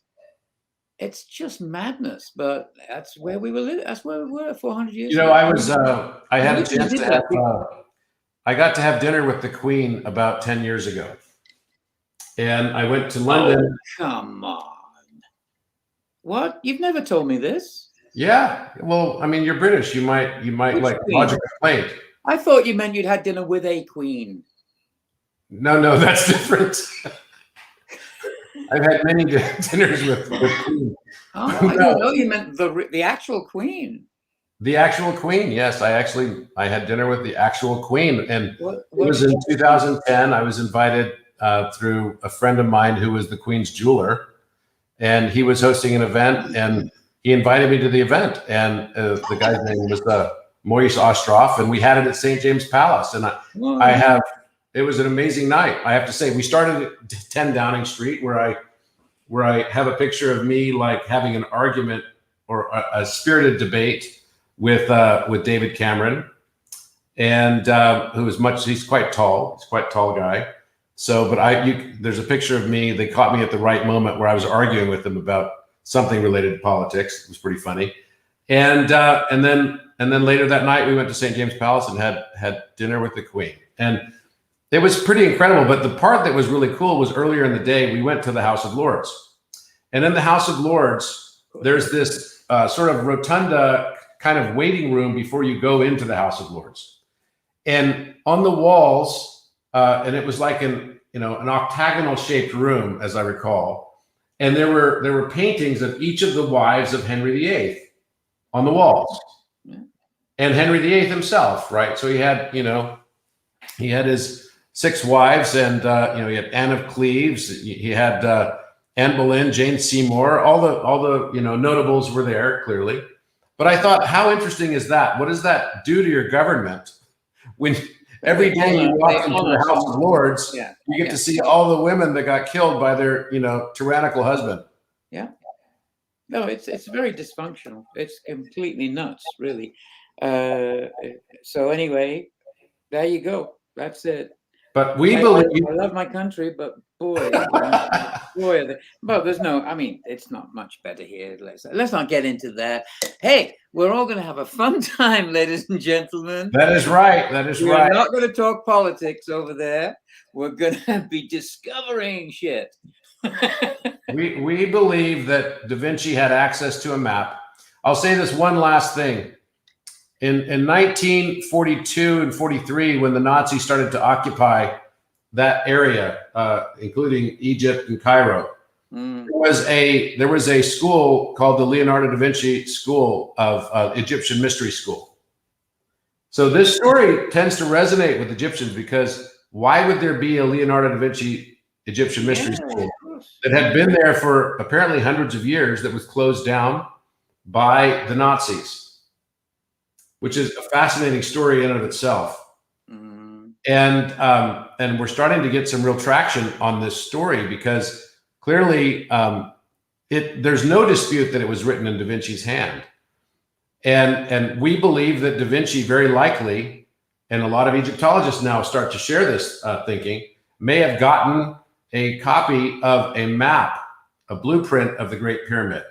It's just madness, but that's where we were living. That's where we were 400 years ago. I had a chance to I got to have dinner with the Queen about 10 years ago. and I went to London. Oh, come on. What? You've never told me this. Yeah. Well, I mean, you're British. You might Which like queen? lodge a complaint. I thought you meant you'd had dinner with a queen. No, that's different. I've had many dinners with queens. Oh, I didn't know you meant the actual queen. The actual queen, yes. I had dinner with the actual queen, and What it was in 2010. I was invited through a friend of mine who was the queen's jeweler, and he was hosting an event, and he invited me to the event. And the guy's name was Maurice Ostroff, and we had it at St. James Palace. And it was an amazing night. I have to say, we started at 10 Downing Street, where I have a picture of me like having an argument or a spirited debate with David Cameron, and he's quite tall. He's quite a tall guy. So, but there's a picture of me. They caught me at the right moment where I was arguing with him about something related to politics. It was pretty funny. And then later that night we went to St. James Palace and had dinner with the Queen. And it was pretty incredible. But the part that was really cool was earlier in the day, we went to the House of Lords. And in the House of Lords, there's this sort of rotunda kind of waiting room before you go into the House of Lords. And on the walls, and it was like an octagonal shaped room, as I recall. And there were paintings of each of the wives of Henry VIII on the walls. And Henry VIII himself, right? So he had his 6 wives, and he had Anne of Cleves, he had Anne Boleyn, Jane Seymour, all the notables were there clearly. But I thought, how interesting is that? What does that do to your government when every day you walk into the House of Lords, you get to see all the women that got killed by their tyrannical husband? Yeah. No, it's very dysfunctional. It's completely nuts, really. So anyway, there you go. That's it. But we believe I love my country, but boy, there's no. I mean, it's not much better here. Let's not get into that. Hey, we're all going to have a fun time, ladies and gentlemen. That is right. That is right. We're not going to talk politics over there. We're going to be discovering shit. we believe that Da Vinci had access to a map. I'll say this one last thing. In 1942 and 43, when the Nazis started to occupy that area, including Egypt and Cairo, there was a school called the Leonardo da Vinci School of Egyptian Mystery School. So this story tends to resonate with Egyptians, because why would there be a Leonardo da Vinci Egyptian Mystery School that had been there for apparently hundreds of years, that was closed down by the Nazis? Which is a fascinating story in and of itself. And we're starting to get some real traction on this story, because clearly there's no dispute that it was written in Da Vinci's hand. And we believe that Da Vinci very likely, and a lot of Egyptologists now start to share this thinking, may have gotten a copy of a map, a blueprint of the Great Pyramid.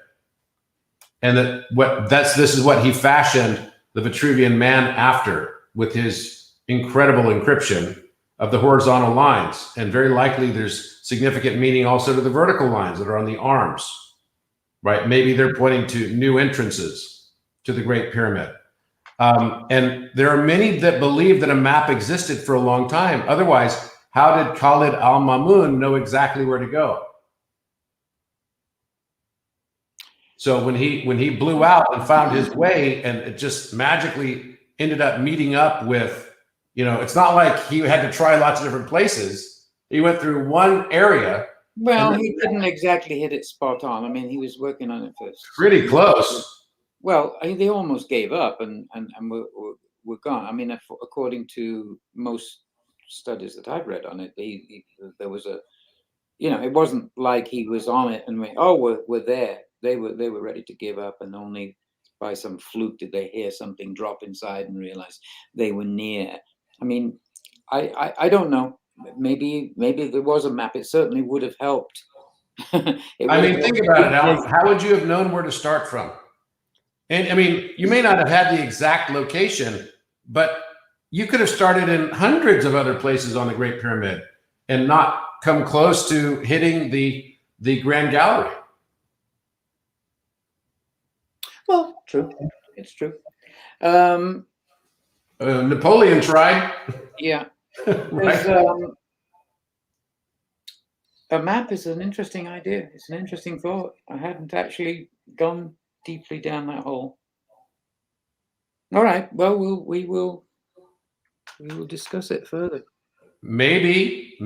And this is what he fashioned the Vitruvian Man after, with his incredible encryption of the horizontal lines. And very likely there's significant meaning also to the vertical lines that are on the arms, right? Maybe they're pointing to new entrances to the Great Pyramid. And there are many that believe that a map existed for a long time. Otherwise, how did Khalid al-Ma'mun know exactly where to go? So when he blew out and found his way, and it just magically ended up meeting up with, it's not like he had to try lots of different places. He went through one area. Well, he didn't exactly hit it spot on. I mean, he was working on it first. Pretty close. Well, they almost gave up and were gone. I mean, according to most studies that I've read on it, there was it wasn't like he was on it and went, oh, we're there. They were ready to give up, and only by some fluke did they hear something drop inside and realize they were near. I mean, I don't know. Maybe there was a map. It certainly would have helped. Think about it, Alan. How would you have known where to start from? And I mean, you may not have had the exact location, but you could have started in hundreds of other places on the Great Pyramid and not come close to hitting the Grand Gallery. Well, true. It's true. Napoleon tried. Yeah. Right? A map is an interesting idea. It's an interesting thought. I hadn't actually gone deeply down that hole. All right. Well, we will discuss it further. Maybe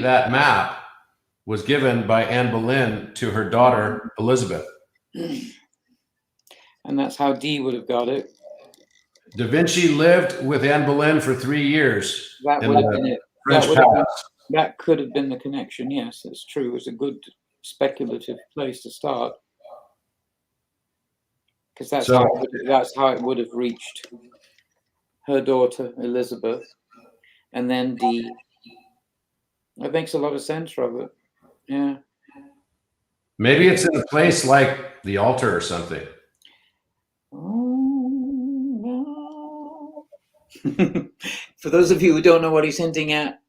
that map was given by Anne Boleyn to her daughter Elizabeth. And that's how Dee would have got it. Da Vinci lived with Anne Boleyn for 3 years. That would have been it. That could have been the connection. Yes, that's true. It was a good speculative place to start, because that's how it would have reached her daughter Elizabeth, and then Dee. That makes a lot of sense, Robert. Yeah. Maybe it's in a place like the altar or something. Oh, no. For those of you who don't know what he's hinting at,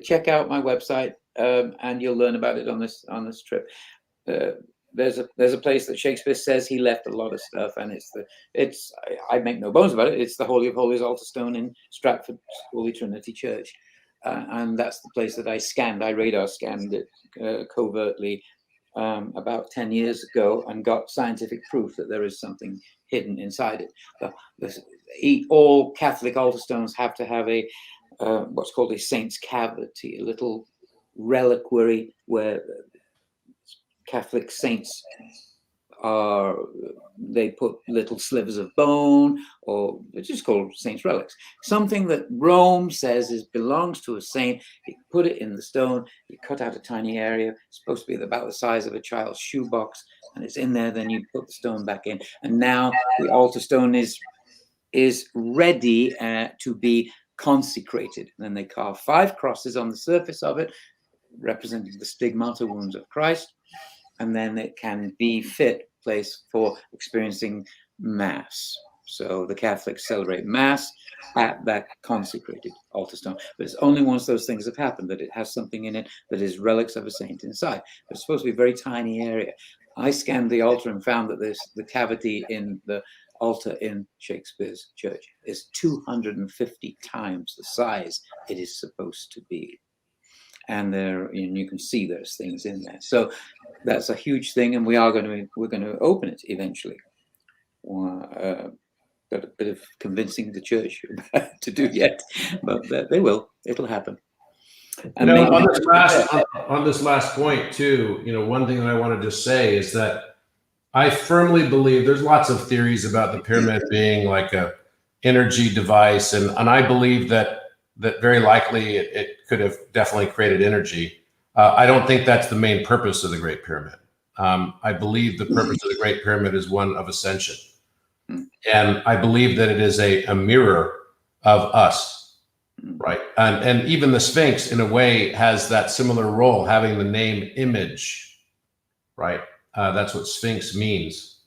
check out my website, and you'll learn about it on this trip. There's a place that Shakespeare says he left a lot of stuff, and I make no bones about it. It's the Holy of Holies altar stone in Stratford Holy Trinity Church, and that's the place that I scanned. I radar scanned it covertly about 10 years ago, and got scientific proof that there is something hidden inside it. All Catholic altar stones have to have a what's called a saint's cavity, a little reliquary where Catholic saints they put little slivers of bone, or it's just called saints' relics. Something that Rome says belongs to a saint. You put it in the stone, you cut out a tiny area, it's supposed to be about the size of a child's shoebox, and it's in there, then you put the stone back in. And now the altar stone is ready to be consecrated. And then they carve 5 crosses on the surface of it, representing the stigmata wounds of Christ. And then it can be fit place for experiencing Mass. So the Catholics celebrate Mass at that consecrated altar stone. But it's only once those things have happened that it has something in it that is relics of a saint inside. But it's supposed to be a very tiny area. I scanned the altar and found that the cavity in the altar in Shakespeare's church is 250 times the size it is supposed to be. And you can see there's things in there. So that's a huge thing, and we're going to open it eventually. Got a bit of convincing the church to do yet, but they will. It'll happen. And on this last point too, one thing that I want to just say is that I firmly believe there's lots of theories about the pyramid being like a energy device, and I believe that very likely it could have definitely created energy. I don't think that's the main purpose of the Great Pyramid. I believe the purpose of the Great Pyramid is one of ascension. And I believe that it is a mirror of us, right? And even the Sphinx, in a way, has that similar role, having the name image, right? That's what Sphinx means.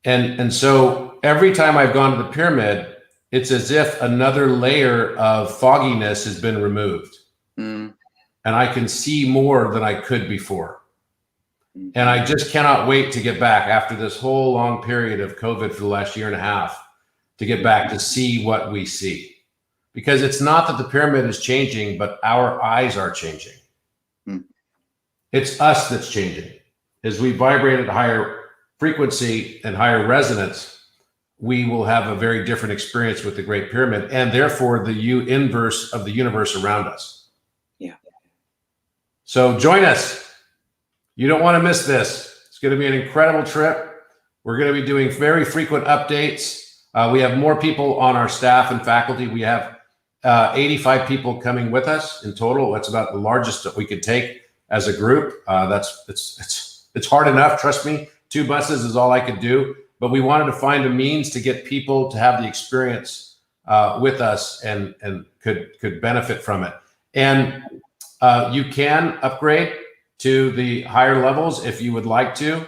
And so every time I've gone to the pyramid, it's as if another layer of fogginess has been removed. And I can see more than I could before. And I just cannot wait to get back after this whole long period of COVID for the last year and a half, to get back to see what we see. Because it's not that the pyramid is changing, but our eyes are changing. It's us that's changing. As we vibrate at higher frequency and higher resonance, we will have a very different experience with the Great Pyramid, and therefore the inverse of the universe around us. Yeah. So join us. You don't want to miss this. It's going to be an incredible trip. We're going to be doing very frequent updates. We have more people on our staff and faculty. We have 85 people coming with us in total. That's about the largest that we could take as a group. It's hard enough. Trust me. 2 buses is all I could do. But we wanted to find a means to get people to have the experience with us and could benefit from it. And you can upgrade to the higher levels if you would like to,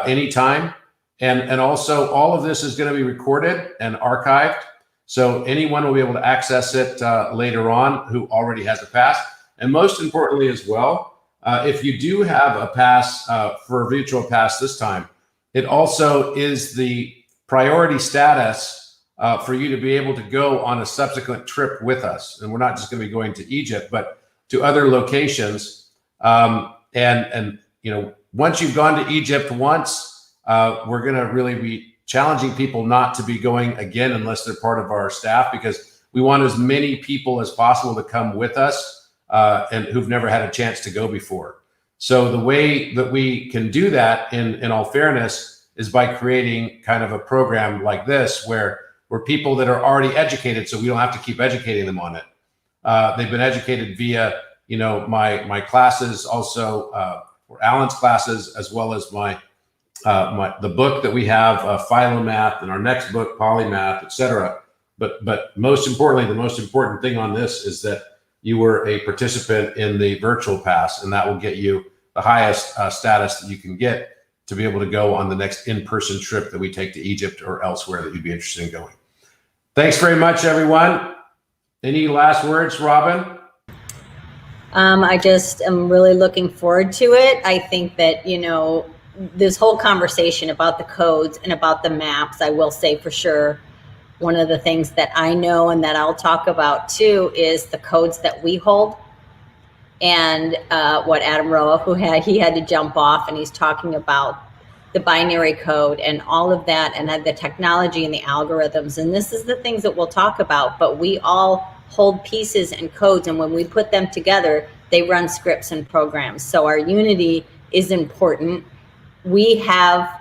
anytime. And also all of this is going to be recorded and archived. So anyone will be able to access it later on who already has a pass. And most importantly as well, if you do have a pass for a virtual pass this time, it also is the priority status for you to be able to go on a subsequent trip with us. And we're not just going to be going to Egypt, but to other locations. And you know, once you've gone to Egypt once, we're going to really be challenging people not to be going again unless they're part of our staff, because we want as many people as possible to come with us and who've never had a chance to go before. So the way that we can do that, in all fairness, is by creating kind of a program like this, where people that are already educated, so we don't have to keep educating them on it. They've been educated via, you know, my classes, also or Alan's classes, as well as the book that we have, Philomath, and our next book, Polymath, etc. But most importantly, the most important thing on this is that you were a participant in the virtual pass, and that will get you the highest status that you can get to be able to go on the next in-person trip that we take to Egypt or elsewhere that you'd be interested in going. Thanks very much, everyone. Any last words, Robin? I just am really looking forward to it. I think that, you know, this whole conversation about the codes and about the maps, I will say for sure, one of the things that I know and that I'll talk about too is the codes that we hold. And what Adam Roa, he had to jump off, and he's talking about the binary code and all of that, and the technology and the algorithms. And this is the things that we'll talk about, but we all hold pieces and codes, and when we put them together, they run scripts and programs. So our unity is important. We have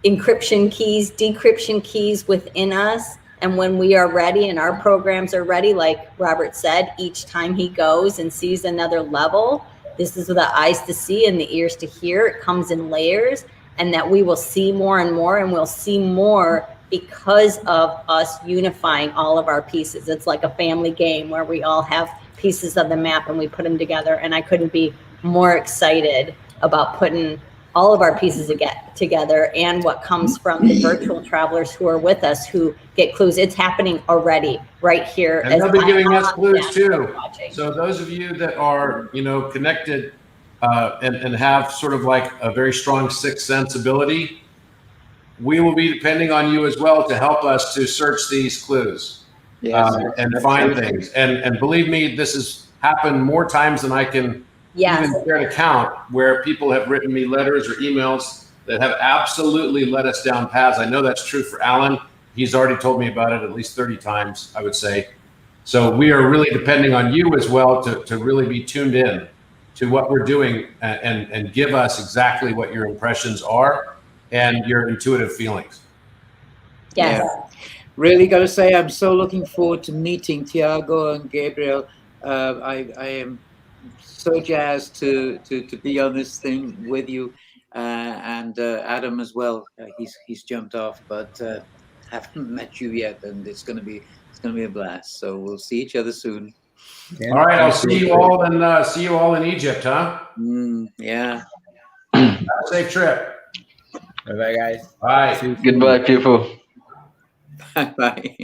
encryption keys, decryption keys within us. And when we are ready and our programs are ready, like Robert said, each time he goes and sees another level, this is the eyes to see and the ears to hear. It comes in layers, and that we will see more and more, and we'll see more because of us unifying all of our pieces. It's like a family game where we all have pieces of the map and we put them together. And I couldn't be more excited about putting all of our pieces together, and what comes from the virtual travelers who are with us, who get clues. It's happening already right here. And they'll be giving us clues too. So those of you that are, you know, connected and have sort of like a very strong sixth sense ability, we will be depending on you as well to help us to search these clues. Yes, and find things. And believe me, this has happened more times than I can even care to count, where people have written me letters or emails that have absolutely led us down paths. I know that's true for Alan. He's already told me about it at least 30 times, I would say. So we are really depending on you as well to really be tuned in to what we're doing, and give us exactly what your impressions are and your intuitive feelings. Yes. Yeah. Really got to say, I'm so looking forward to meeting Tiago and Gabriel. I am so jazzed to be on this thing with you, and Adam as well. He's jumped off, but haven't met you yet, and it's gonna be a blast. So we'll see each other soon. All right, I'll see you all in Egypt, huh? Yeah. Have a safe trip. Bye bye, guys. Bye. Goodbye, people. Bye.